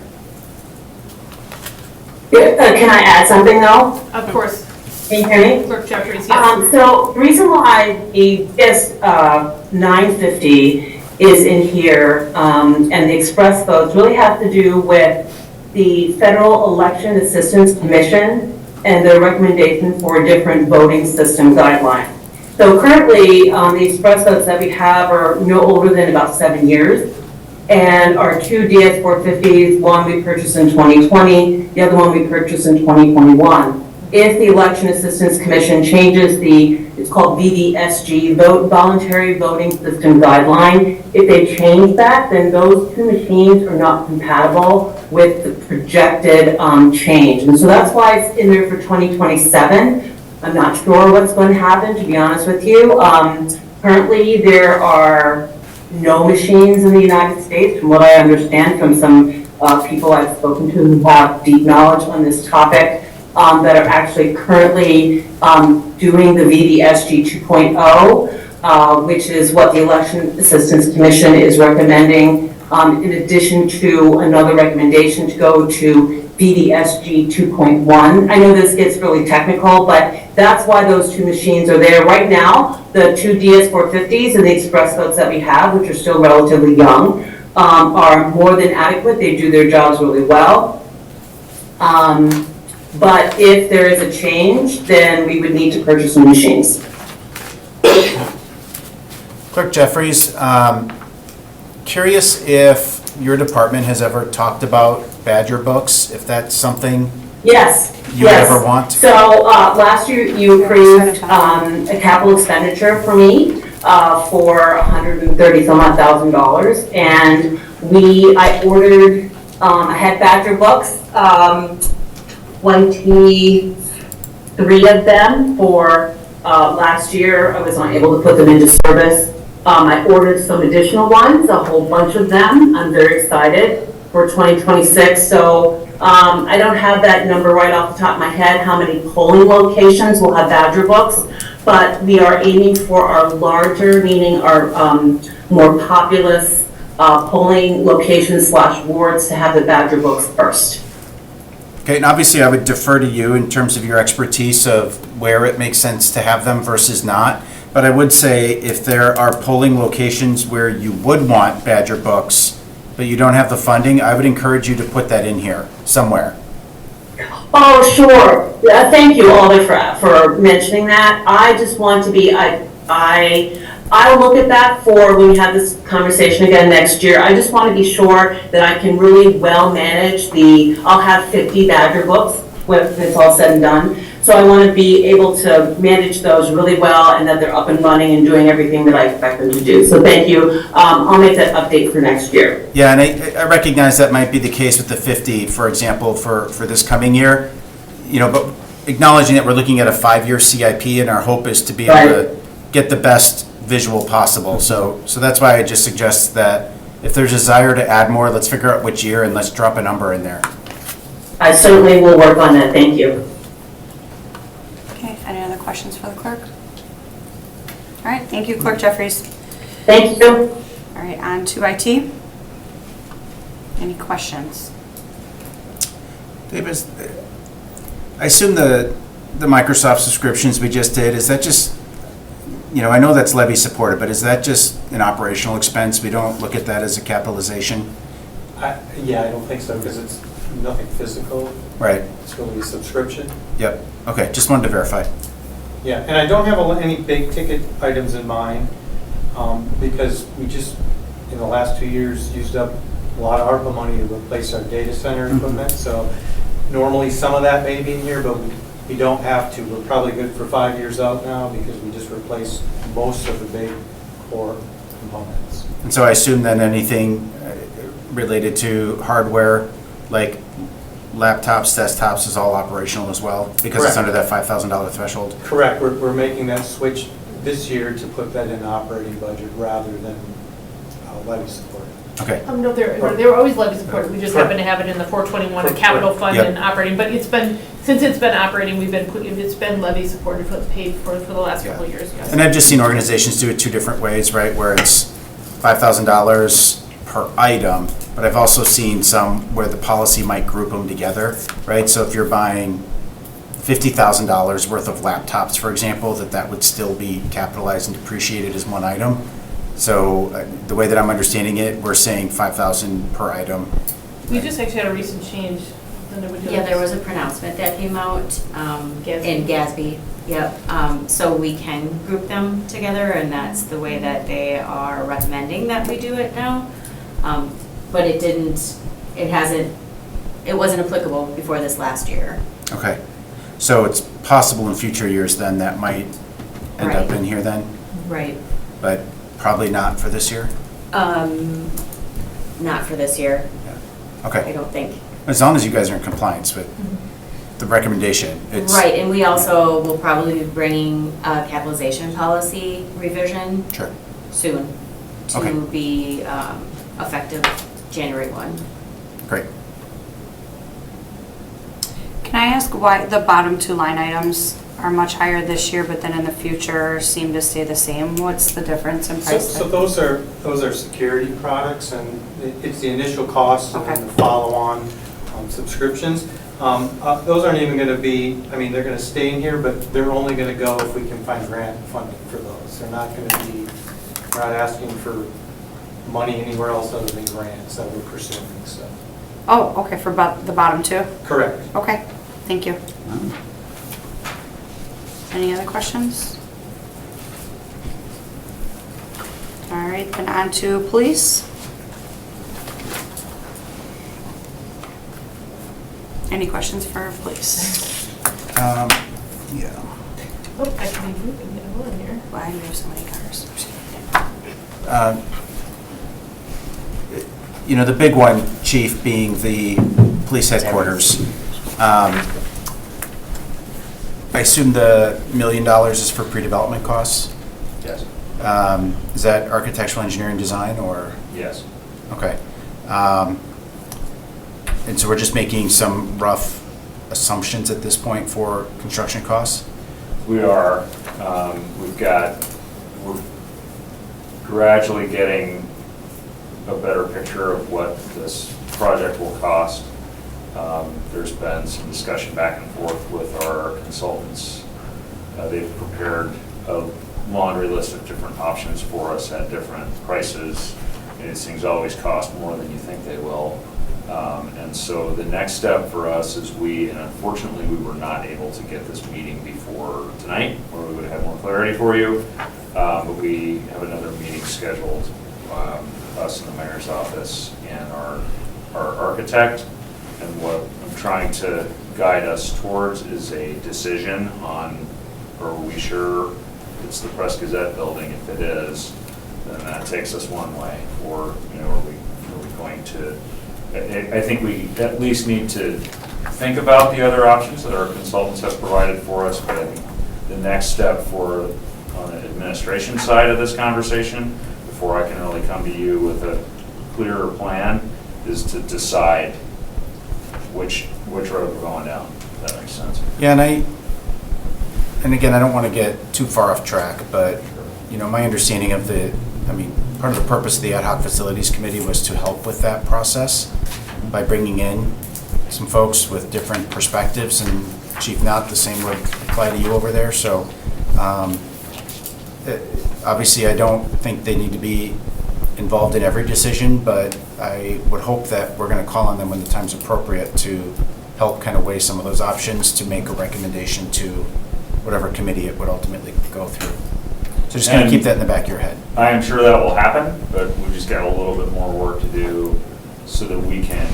Speaker 10: Can I add something though?
Speaker 7: Of course.
Speaker 10: Can you hear me?
Speaker 7: Clerk Jeffries, yes.
Speaker 10: So the reason why the DS 950 is in here and the express votes really have to do with the Federal Election Assistance Commission and their recommendation for a different voting system guideline. So currently, the express votes that we have are no older than about 7 years. And our two DS 450s, one we purchased in 2020, the other one we purchased in 2021. If the Election Assistance Commission changes it's called VDSG, Voluntary Voting System Guideline, if they change that, then those two machines are not compatible with the projected change. And so that's why it's in there for 2027. I'm not sure what's going to happen, to be honest with you. Currently, there are no machines in the United States, from what I understand from some people I've spoken to who have deep knowledge on this topic, that are actually currently doing the VDSG 2.0, which is what the Election Assistance Commission is recommending, in addition to another recommendation to go to VDSG 2.1. I know this gets really technical, but that's why those two machines are there. Right now, the two DS 450s and the express votes that we have, which are still relatively young, are more than adequate. They do their jobs really well. But if there is a change, then we would need to purchase some machines.
Speaker 3: Clerk Jeffries, curious if your department has ever talked about Badger books, if that's something
Speaker 10: Yes.
Speaker 3: you would ever want?
Speaker 10: So last year you approved a capital expenditure for me for $130,000, and I ordered. I had Badger books, 23 of them for last year. I was not able to put them into service. I ordered some additional ones, a whole bunch of them. I'm very excited for 2026. So I don't have that number right off the top of my head, how many polling locations will have Badger books, but we are aiming for our larger, meaning our more populous polling locations / wards to have the Badger books first.
Speaker 3: Okay, and obviously I would defer to you in terms of your expertise of where it makes sense to have them versus not. But I would say if there are polling locations where you would want Badger books, but you don't have the funding, I would encourage you to put that in here somewhere.
Speaker 10: Oh, sure. Thank you, Alder, for mentioning that. I just want to be, I'll look at that for when we have this conversation again next year. I just want to be sure that I can really well manage I'll have 50 Badger books when it's all said and done. So I want to be able to manage those really well and that they're up and running and doing everything that I expect them to do. So thank you. I'll make that update for next year.
Speaker 3: Yeah, and I recognize that might be the case with the 50, for example, for this coming year. But acknowledging that we're looking at a 5-year CIP and our hope is to be able to get the best visual possible. So that's why I just suggest that if there's a desire to add more, let's figure out which year and let's drop a number in there.
Speaker 10: I certainly will work on that. Thank you.
Speaker 1: Okay, any other questions for the clerk? All right, thank you, Clerk Jeffries.
Speaker 10: Thank you.
Speaker 1: All right, on to IT. Any questions?
Speaker 3: David, I assume the Microsoft subscriptions we just did, is that just, I know that's levy supported, but is that just an operational expense? We don't look at that as a capitalization?
Speaker 5: Yeah, I don't think so, because it's nothing physical.
Speaker 3: Right.
Speaker 5: It's really a subscription.
Speaker 3: Yep. Okay, just wanted to verify.
Speaker 5: Yeah, and I don't have any big ticket items in mind, because we just in the last 2 years, used up a lot of ARPA money to replace our data center equipment. So normally some of that may be in here, but we don't have to. We're probably good for 5 years out now because we just replaced most of the big core components.
Speaker 3: And so I assume then anything related to hardware, like laptops, desktops, is all operational as well? Because it's
Speaker 5: Correct.
Speaker 3: under that $5,000 threshold?
Speaker 5: Correct. We're making that switch this year to put that in the operating budget rather than levy support.
Speaker 3: Okay.
Speaker 7: No, they were always levy supported, we just happen to have it in the 421, a capital fund
Speaker 3: Yep.
Speaker 7: and operating, but since it's been operating, it's been levy supported, paid for the last couple of years, yes.
Speaker 3: And I've just seen organizations do it two different ways, right, where it's $5,000 per item, but I've also seen some where the policy might group them together, right? So if you're buying $50,000 worth of laptops, for example, that would still be capitalized and depreciated as one item. So the way that I'm understanding it, we're saying $5,000 per item.
Speaker 7: We just actually had a recent change.
Speaker 9: Yeah, there was a pronouncement that came out in Gatsby. Yep. So we can group them together, and that's the way that they are recommending that we do it now. But it wasn't applicable before this last year.
Speaker 3: Okay. So it's possible in future years then that might end up
Speaker 9: Right.
Speaker 3: in here then,
Speaker 9: Right.
Speaker 3: but probably not for this year?
Speaker 9: Not for this year, I
Speaker 3: Okay.
Speaker 9: don't think.
Speaker 3: As long as you guys are in compliance with the recommendation, it's.
Speaker 9: Right, and we also will probably be bringing a capitalization policy revision
Speaker 3: Sure.
Speaker 9: soon
Speaker 3: Okay.
Speaker 9: to be effective January 1.
Speaker 3: Great.
Speaker 1: Can I ask why the bottom two line items are much higher this year, but then in the future seem to stay the same? What's the difference in price?
Speaker 5: So those are security products, and it's the initial cost and then the follow-on subscriptions. Those aren't even going to be, they're going to stay in here, but they're only going to go if we can find grant funding for those. They're not going to be, we're not asking for money anywhere else other than grants that we're pursuing, so.
Speaker 1: Oh, okay, for the bottom two?
Speaker 5: Correct.
Speaker 1: Okay, thank you. Any other questions? All right, then on to police. Any questions for police?
Speaker 3: Yeah.
Speaker 7: Oh, I can be moving it over here.
Speaker 1: Why do we have so many cars?
Speaker 3: The big one, Chief, being the police headquarters. I assume the $1 million is for pre-development costs?
Speaker 11: Yes.
Speaker 3: Is that architectural engineering design or?
Speaker 11: Yes.
Speaker 3: Okay. And so we're just making some rough assumptions at this point for construction costs?
Speaker 11: We are. We're gradually getting a better picture of what this project will cost. There's been some discussion back and forth with our consultants. They've prepared a laundry list of different options for us at different prices. And these things always cost more than you think they will. And so the next step for us is and unfortunately we were not able to get this meeting before tonight, where we would have more clarity for you. But we have another meeting scheduled, us in the mayor's office and our architect. And what I'm trying to guide us towards is a decision on, are we sure it's the Press Gazette building? If it is, then that takes us one way. Or, are we going to, I think we at least need to think about the other options that our consultants have provided for us. But I think the next step on the administration side of this conversation, before I can really come to you with a clearer plan, is to decide which road we're going down, if that makes sense.
Speaker 3: Yeah, and again, I don't want to get too far off track, but, my understanding of part of the purpose of the Ad Hoc Facilities Committee was to help with that process by bringing in some folks with different perspectives, and Chief Knott, the same would apply to you over there, so obviously I don't think they need to be involved in every decision, but I would hope that we're going to call on them when the time's appropriate to help kind of weigh some of those options to make a recommendation to whatever committee it would ultimately go through. So just kind of
Speaker 11: And-
Speaker 3: keep that in the back of your head.
Speaker 11: I am sure that will happen, but we just got a little bit more work to do so that we can,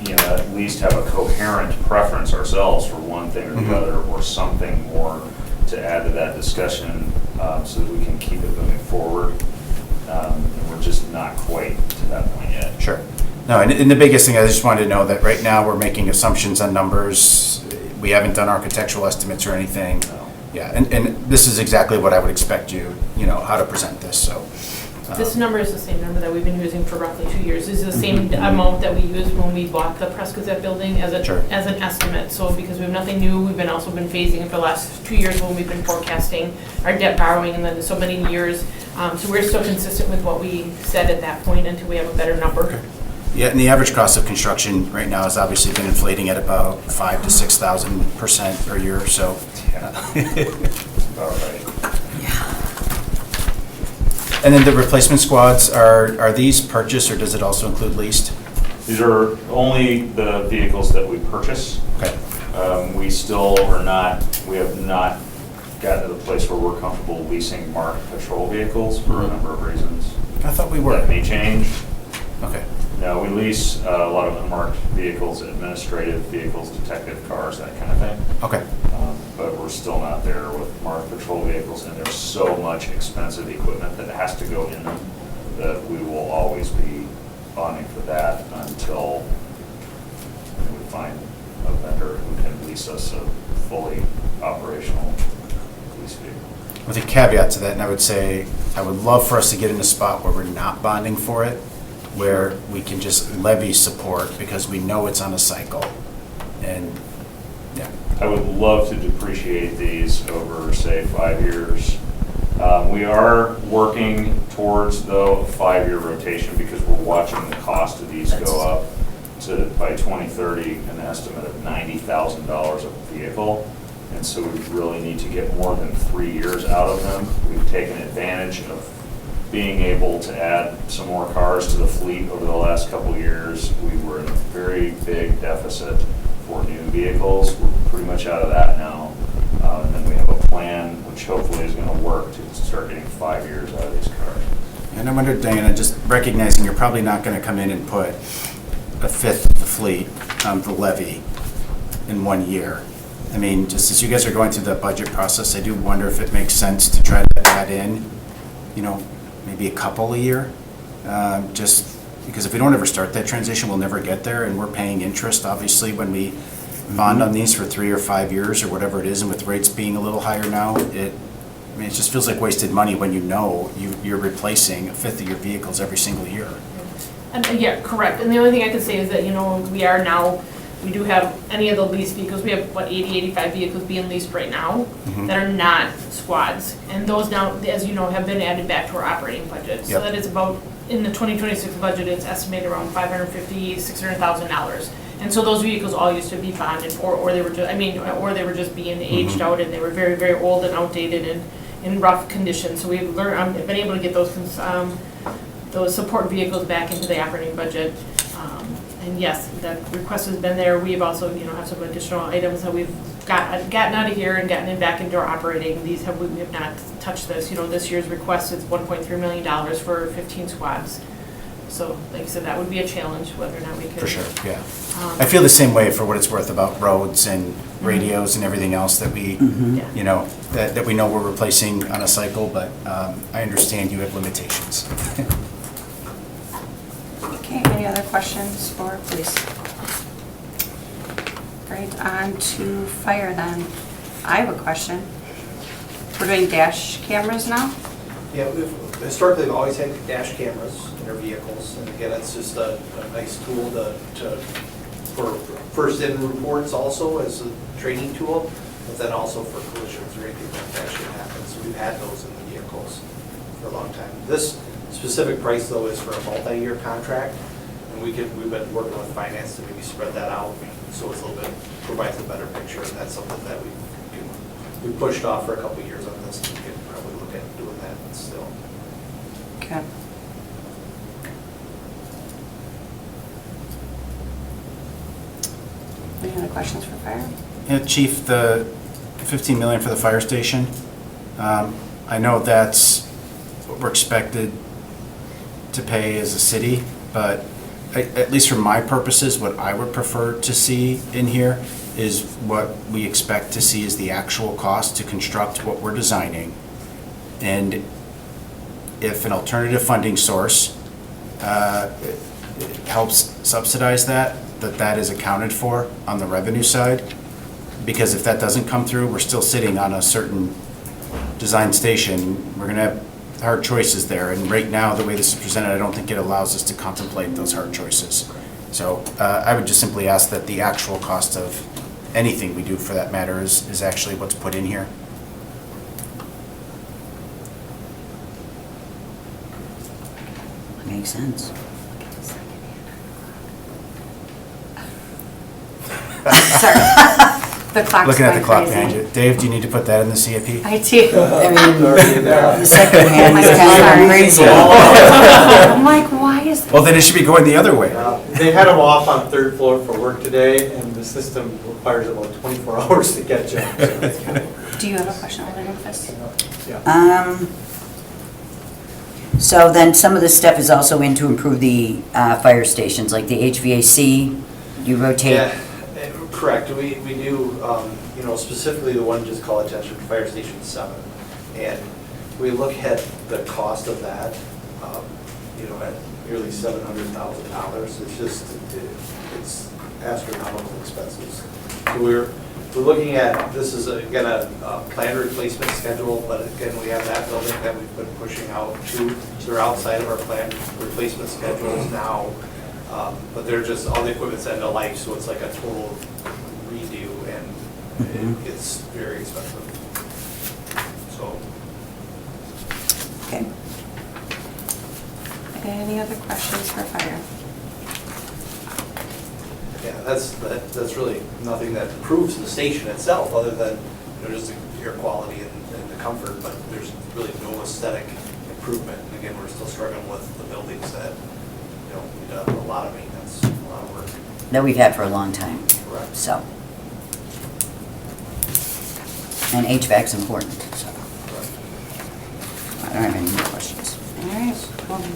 Speaker 11: at least have a coherent preference ourselves for one thing or the other, or something more to add to that discussion, so that we can keep it moving forward. And we're just not quite to that point yet.
Speaker 3: Sure. No, and the biggest thing, I just wanted to know that right now we're making assumptions on numbers. We haven't done architectural estimates or anything.
Speaker 11: No.
Speaker 3: Yeah, and this is exactly what I would expect you, how to present this, so.
Speaker 7: This number is the same number that we've been using for roughly 2 years. This is the same amount that we used when we bought the Press Gazette building as
Speaker 3: Sure.
Speaker 7: as an estimate. So because we have nothing new, we've also been phasing it for the last 2 years when we've been forecasting our debt borrowing and then so many years. So we're still consistent with what we said at that point until we have a better number.
Speaker 3: Yeah, and the average cost of construction right now has obviously been inflating at about 5,000 to 6,000% per year, so.
Speaker 11: All right.
Speaker 3: And then the replacement squads, are these purchased or does it also include leased?
Speaker 11: These are only the vehicles that we purchase.
Speaker 3: Okay.
Speaker 11: We still are not, we have not gotten to the place where we're comfortable leasing marked patrol vehicles for a number of reasons.
Speaker 3: I thought we were.
Speaker 11: That may change.
Speaker 3: Okay.
Speaker 11: No, we lease a lot of unmarked vehicles, administrative vehicles, detective cars, that kind of thing.
Speaker 3: Okay.
Speaker 11: But we're still not there with marked patrol vehicles, and there's so much expensive equipment that has to go in them that we will always be bonding for that until we find a vendor who can lease us a fully operational police vehicle.
Speaker 3: With a caveat to that, and I would say, I would love for us to get in a spot where we're not bonding for it, where we can just levy support because we know it's on a cycle. And, yeah.
Speaker 11: I would love to depreciate these over, say, 5 years. We are working towards, though, a 5-year rotation because we're watching the cost of these go up to, by 2030, an estimate of $90,000 a vehicle. And so we really need to get more than 3 years out of them. We've taken advantage of being able to add some more cars to the fleet over the last couple of years. We were in a very big deficit for new vehicles. We're pretty much out of that now. And then we have a plan, which hopefully is going to work to start getting 5 years out of these cars.
Speaker 3: And I wonder, Diana, just recognizing you're probably not going to come in and put a fifth of the fleet on the levy in 1 year. I mean, just as you guys are going through the budget process, I do wonder if it makes sense to try to add in, maybe a couple a year. Just because if we don't ever start that transition, we'll never get there, and we're paying interest, obviously, when we bond on these for 3 or 5 years or whatever it is, and with rates being a little higher now, it just feels like wasted money when you're replacing a fifth of your vehicles every single year.
Speaker 7: And, yeah, correct. And the only thing I can say is that, we do have any of the leased vehicles, we have, 80, 85 vehicles being leased right now that are not squads. And those now, as you know, have been added back to our operating budget. So
Speaker 3: Yep.
Speaker 7: that is about, in the 2026 budget, it's estimated around $550,000, $600,000. And so those vehicles all used to be bonded, or they were just being aged out, and they were very, very old and outdated and in rough condition. So we've been able to get those support vehicles back into the operating budget. And yes, that request has been there. We've also, have some additional items that we've gotten out of here and gotten it back into our operating. We have not touched this. This year's request is $1.3 million for 15 squads. So, like I said, that would be a challenge, whether or not we could.
Speaker 3: For sure, yeah. I feel the same way for what it's worth about roads and radios and everything else that we,
Speaker 7: Yeah.
Speaker 3: that we know we're replacing on a cycle, but I understand you have limitations.
Speaker 1: Okay, any other questions for police? Great, on to fire then. I have a question. We're doing dash cameras now?
Speaker 8: Yeah, historically, we've always had dash cameras in our vehicles, and again, it's just a nice tool for first-in reports also as a training tool, but then also for collisions or anything like that should happen. So we've had those in the vehicles for a long time. This specific price, though, is for a multi-year contract, and we've been working with finance to maybe spread that out, so it's provides a better picture, and that's something that we pushed off for a couple of years on this, and we could probably look at doing that still.
Speaker 1: Okay. Any other questions for fire?
Speaker 3: Yeah, Chief, the $15 million for the fire station, I know that's what we're expected to pay as a city, but at least for my purposes, what I would prefer to see in here is what we expect to see is the actual cost to construct what we're designing. And if an alternative funding source helps subsidize that is accounted for on the revenue side. Because if that doesn't come through, we're still sitting on a certain design station. We're gonna have hard choices there. And right now, the way this is presented, I don't think it allows us to contemplate those hard choices. So I would just simply ask that the actual cost of anything we do for that matter is actually what's put in here.
Speaker 4: Makes sense.
Speaker 1: Sorry. The clock's
Speaker 3: Looking at the
Speaker 1: going
Speaker 3: clock
Speaker 1: crazy.
Speaker 3: behind you. Dave, do you need to put that in the CIP?
Speaker 1: I do.
Speaker 4: I mean,
Speaker 5: Already in there.
Speaker 4: the second hand is kind of crazy.
Speaker 1: I'm like, why is
Speaker 3: Well, then it should be going the other way.
Speaker 5: They had them off on third floor for work today, and the system requires about 24 hours to catch up. So it's kind of-
Speaker 1: Do you have a question, Alderman Fist?
Speaker 5: Yeah.
Speaker 4: So then some of this stuff is also in to improve the fire stations, like the HVAC, you rotate.
Speaker 8: Yeah, correct. We do, specifically the one just call attention to Fire Station 7. And we look at the cost of that, at nearly $700,000. It's just, it's astronomical expenses. So we're looking at, this is again a planned replacement schedule, but again, we have that building that we've been pushing out to. So they're outside of our planned replacement schedules now. But they're just, all the equipment's end of life, so it's like a total redo, and it's very expensive. So.
Speaker 4: Okay.
Speaker 1: Any other questions for fire?
Speaker 8: Yeah, that's really nothing that improves the station itself, other than, just the air quality and the comfort, but there's really no aesthetic improvement. And again, we're still struggling with the buildings that, need a lot of maintenance, a lot of work.
Speaker 4: That we've had for a long time,
Speaker 8: Correct.
Speaker 4: so. And HVAC's important, so. I don't have any more questions.
Speaker 1: All right,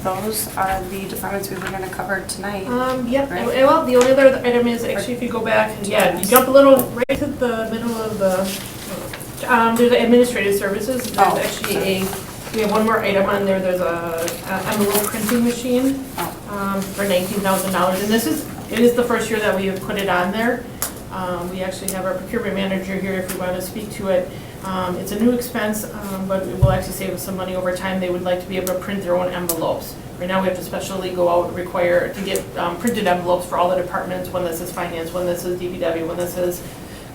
Speaker 1: well, those are the departments we were gonna cover tonight.
Speaker 7: Yep,
Speaker 1: Right.
Speaker 7: well, the only other item is, actually, if you go back, you jump a little, right to the middle of the, there's administrative services. There's
Speaker 1: Oh,
Speaker 7: actually we have one more item on there, there's a envelope printing machine for $19,000. And it is the first year that we have put it on there. We actually have our procurement manager here if we want to speak to it. It's a new expense, but it will actually save us some money over time. They would like to be able to print their own envelopes. Right now, we have to specially go out and require to get printed envelopes for all the departments, when this is finance, when this is DPW, when this is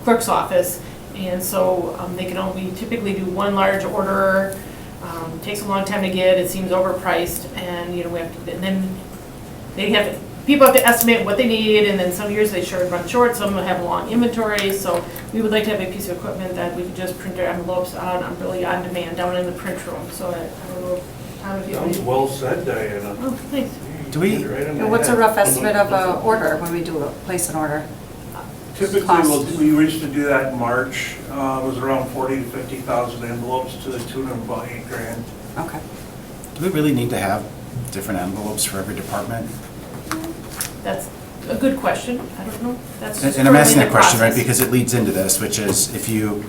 Speaker 7: clerk's office. And so they can only typically do one large order. Takes a long time to get, it seems overpriced, and we have to, and then people have to estimate what they need, and then some years they run short, some have long inventory, so we would like to have a piece of equipment that we could just print our envelopes on, really on demand, down in the print room, so I don't know, Tom, if you have any.
Speaker 12: Well said, Diana.
Speaker 7: Oh, thanks.
Speaker 3: Do we,
Speaker 1: What's a rough estimate of a order when we place an order?
Speaker 12: Typically,
Speaker 1: Cost.
Speaker 12: we used to do that in March. It was around 40 to 50,000 envelopes to the tune of about $8,000.
Speaker 1: Okay.
Speaker 3: do we really need to have different envelopes for every department?
Speaker 7: That's a good question, I don't know, that's just.
Speaker 3: And I'm asking that
Speaker 7: currently the
Speaker 3: question, right,
Speaker 7: process.
Speaker 3: because it leads into this, which is if you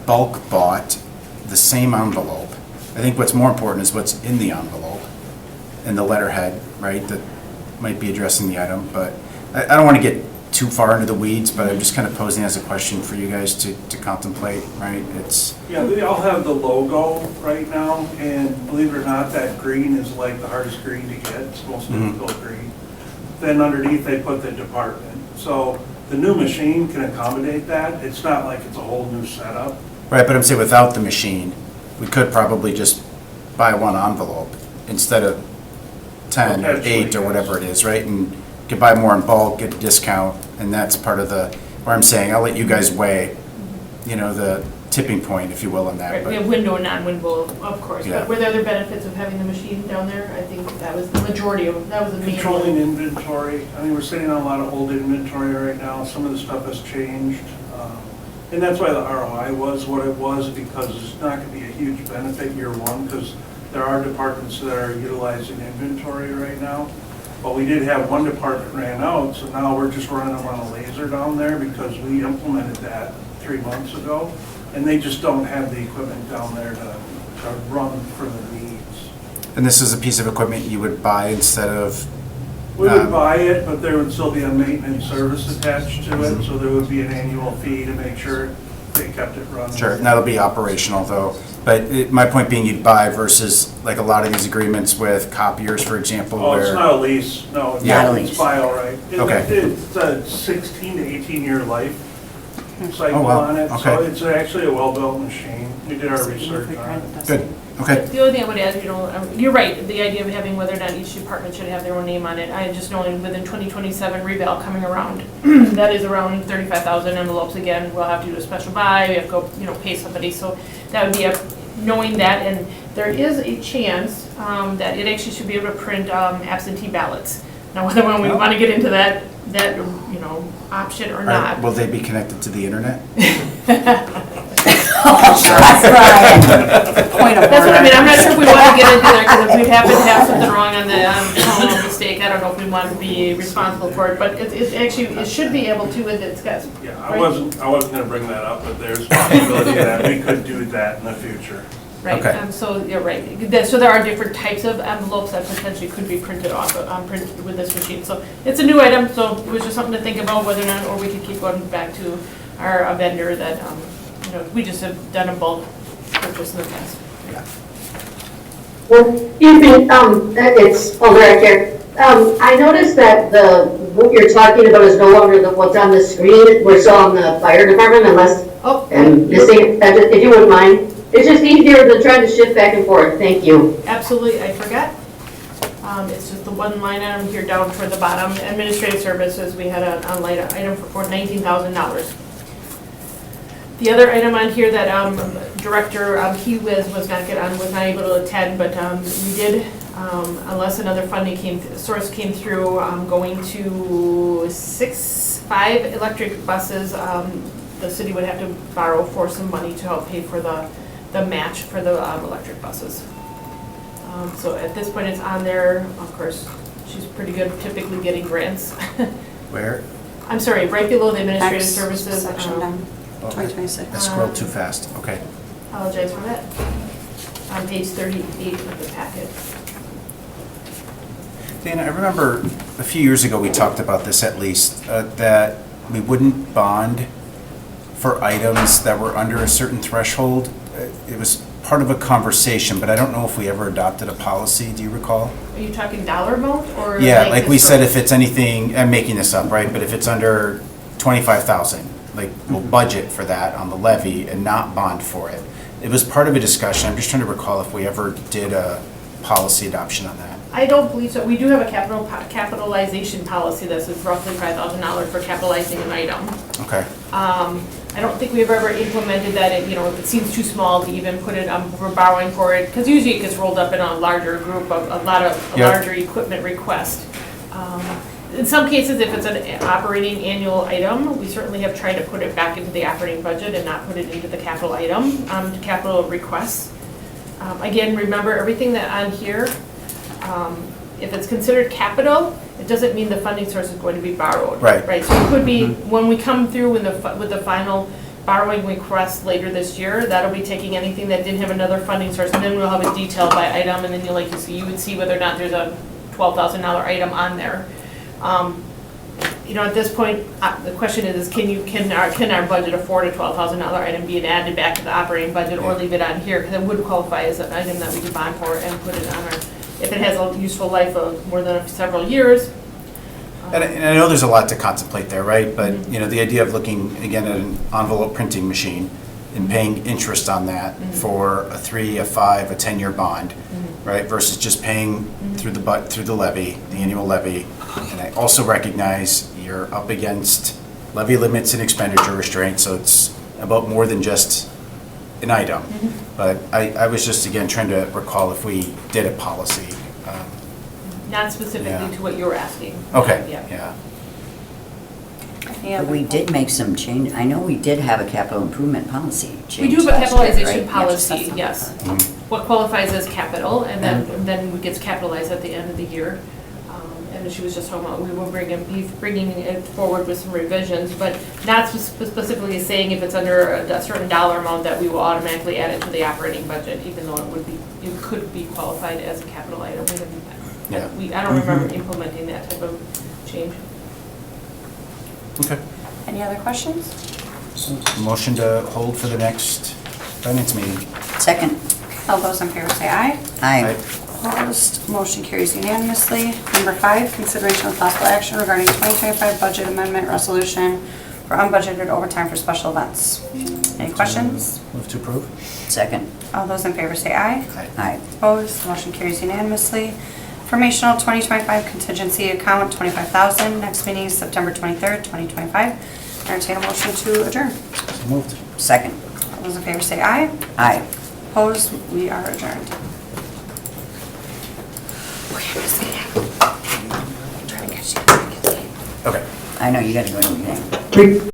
Speaker 3: bulk bought the same envelope, I think what's more important is what's in the envelope and the letterhead, right, that might be addressing the item, but I don't want to get too far into the weeds, but I'm just kind of posing as a question for you guys to contemplate, right? It's,
Speaker 12: Yeah, they all have the logo right now, and believe it or not, that green is like the hardest green to get. It's the most difficult green. Then underneath, they put the department. So the new machine can accommodate that. It's not like it's a whole new setup.
Speaker 3: right, but I'm saying without the machine, we could probably just buy one envelope instead of 10 or 8 or whatever it is, right? And could buy more in bulk, get a discount, and that's part of where I'm saying, I'll let you guys weigh, the tipping point, if you will, on that.
Speaker 7: Right, we
Speaker 3: But
Speaker 7: have window and non-window, of course,
Speaker 3: Yeah.
Speaker 7: but were there other benefits of having the machine down there? I think that was the majority of, that was the main
Speaker 12: Controlling
Speaker 7: one.
Speaker 12: inventory. I mean, we're sitting on a lot of old inventory right now. Some of the stuff has changed. And that's why the ROI was what it was, because it's not gonna be a huge benefit year one, because there are departments that are utilizing inventory right now. But we did have one department ran out, so now we're just running them on a laser down there because we implemented that 3 months ago. And they just don't have the equipment down there to run for the needs.
Speaker 3: And this is a piece of equipment you would buy instead of,
Speaker 12: We would buy it, but there would still be a maintenance service attached to it, so there would be an annual fee to make sure they kept it running.
Speaker 3: sure, and that'll be operational though. But my point being you'd buy versus like a lot of these agreements with copiers, for example,
Speaker 12: Oh, it's
Speaker 3: where,
Speaker 12: not a lease, no,
Speaker 3: Yeah.
Speaker 4: Not a
Speaker 12: it's
Speaker 4: lease.
Speaker 12: file, right?
Speaker 3: Okay.
Speaker 12: It's a 16 to 18-year life cycle
Speaker 3: Oh, wow.
Speaker 12: on it, so
Speaker 3: Okay.
Speaker 12: it's actually a well-built machine. We did our research on it.
Speaker 3: good, okay.
Speaker 7: The only thing I would add, you're right, the idea of having whether or not each department should have their own name on it. I just know within 2027 reval coming around, that is around 35,000 envelopes again. We'll have to do a special buy, we have to go, pay somebody. So that would be knowing that, and there is a chance that it actually should be able to print absentee ballots. Now, whether we want to get into that option or not.
Speaker 3: Will they be connected to the internet?
Speaker 4: Shots fired.
Speaker 1: Point of
Speaker 7: That's what I
Speaker 1: order.
Speaker 7: mean, I'm not sure if we want to get into there, because if we happen to have something wrong on the mistake, I don't know if we want to be responsible for it, but it should be able to, and it's got.
Speaker 12: Yeah, I wasn't gonna bring that up, but there's possibility that we could do that in the future.
Speaker 7: Right,
Speaker 3: Okay.
Speaker 7: so you're right. So there are different types of envelopes that potentially could be printed off, printed with this machine. So it's a new item, so it was just something to think about whether or not, or we could keep going back to our vendor that, we just have done a bulk purchase in the past.
Speaker 13: Well, it's Alaric here. I noticed that what you're talking about is no longer what's on the screen. We're still on the fire department unless I'm missing, if you wouldn't mind. It's just easier than trying to shift back and forth. Thank you.
Speaker 7: Absolutely, I forgot. It's just the one line item here down toward the bottom. Administrative services, we had an online item for $19,000. The other item on here that Director he was not able to attend, but we did, unless another funding source came through, going to 5 electric buses. The city would have to borrow for some money to help pay for the match for the electric buses. So at this point, it's on there. Of course, she's pretty good typically getting grants.
Speaker 3: Where?
Speaker 7: I'm sorry, right below the administrative
Speaker 1: Next
Speaker 7: services.
Speaker 1: section down, 2026.
Speaker 3: I scrolled too fast, okay.
Speaker 7: Apologize for that. On page 38 of the packet.
Speaker 3: Dana, I remember a few years ago, we talked about this at least, that we wouldn't bond for items that were under a certain threshold. It was part of a conversation, but I don't know if we ever adopted a policy, do you recall?
Speaker 7: Are you talking dollar amount or?
Speaker 3: Yeah, like we
Speaker 7: the
Speaker 3: said, if
Speaker 7: service?
Speaker 3: it's anything, I'm making this up, right, but if it's under 25,000, like we'll budget for that on the levy and not bond for it. It was part of a discussion, I'm just trying to recall if we ever did a policy adoption on that.
Speaker 7: I don't believe so. We do have a capitalization policy that's roughly $5,000 for capitalizing an item.
Speaker 3: Okay,
Speaker 7: I don't think we've ever implemented that, if it seems too small to even put it, we're borrowing for it, because usually it gets rolled up in a larger group of, a larger equipment request. In some cases, if it's an operating annual item, we certainly have tried to put it back into the operating budget and not put it into the capital item, capital requests. Again, remember, everything that on here, if it's considered capital, it doesn't mean the funding source is going to be borrowed.
Speaker 3: Right.
Speaker 7: Right, so it could be, when we come through with the final borrowing request later this year, that'll be taking anything that didn't have another funding source, and then we'll have a detail by item, and then you would see whether or not there's a $12,000 item on there. At this point, the question is can our budget afford a $12,000 item being added back to the operating budget, or leave it on here, because it would qualify as an item that we could bond for and put it on our, if it has a useful life of more than several years.
Speaker 3: and I know there's a lot to contemplate there, right? But, the idea of looking, again, at an envelope printing machine and paying interest on that for a 3, a 5, a 10-year bond, right? Versus just paying through the levy, the annual levy. And I also recognize you're up against levy limits and expenditure restraints, so it's about more than just an item. But I was just, again, trying to recall if we did a policy.
Speaker 7: Not specifically
Speaker 3: Yeah.
Speaker 7: to what you're asking.
Speaker 3: Okay,
Speaker 7: Yeah.
Speaker 3: yeah.
Speaker 1: Any
Speaker 4: But
Speaker 1: other-
Speaker 4: we did make some change, I know we did have a capital improvement policy
Speaker 7: We
Speaker 4: change
Speaker 7: do have a
Speaker 4: last year,
Speaker 7: capitalization
Speaker 4: right?
Speaker 7: policy, yes. What qualifies as capital, and then what gets capitalized at the end of the year. And she was just talking about, we will be bringing it forward with some revisions, but not specifically saying if it's under a certain dollar amount that we will automatically add it to the operating budget, even though it could be qualified as a capital item.
Speaker 3: Yeah.
Speaker 7: I don't remember implementing that type of change.
Speaker 3: Okay.
Speaker 1: Any other questions?
Speaker 3: Motion to hold for the next finance meeting.
Speaker 4: Second,
Speaker 1: All those in favor say aye.
Speaker 4: aye.
Speaker 1: Opposed, motion carries unanimously. Number 5, consideration of possible action regarding 2025 budget amendment resolution for unbudgeted overtime for special events. Any questions?
Speaker 3: Move to approve.
Speaker 4: Second,
Speaker 1: All those in favor say aye.
Speaker 4: aye.
Speaker 1: Opposed, motion carries unanimously. Informational 2025 contingency account, $25,000. Next meeting is September 23rd, 2025. Entertain a motion to adjourn.
Speaker 3: So moved.
Speaker 4: Second,
Speaker 1: All those in favor say aye.
Speaker 4: aye.
Speaker 1: Opposed, we are adjourned. Try to catch you.
Speaker 3: Okay.
Speaker 4: I know, you gotta go to the meeting.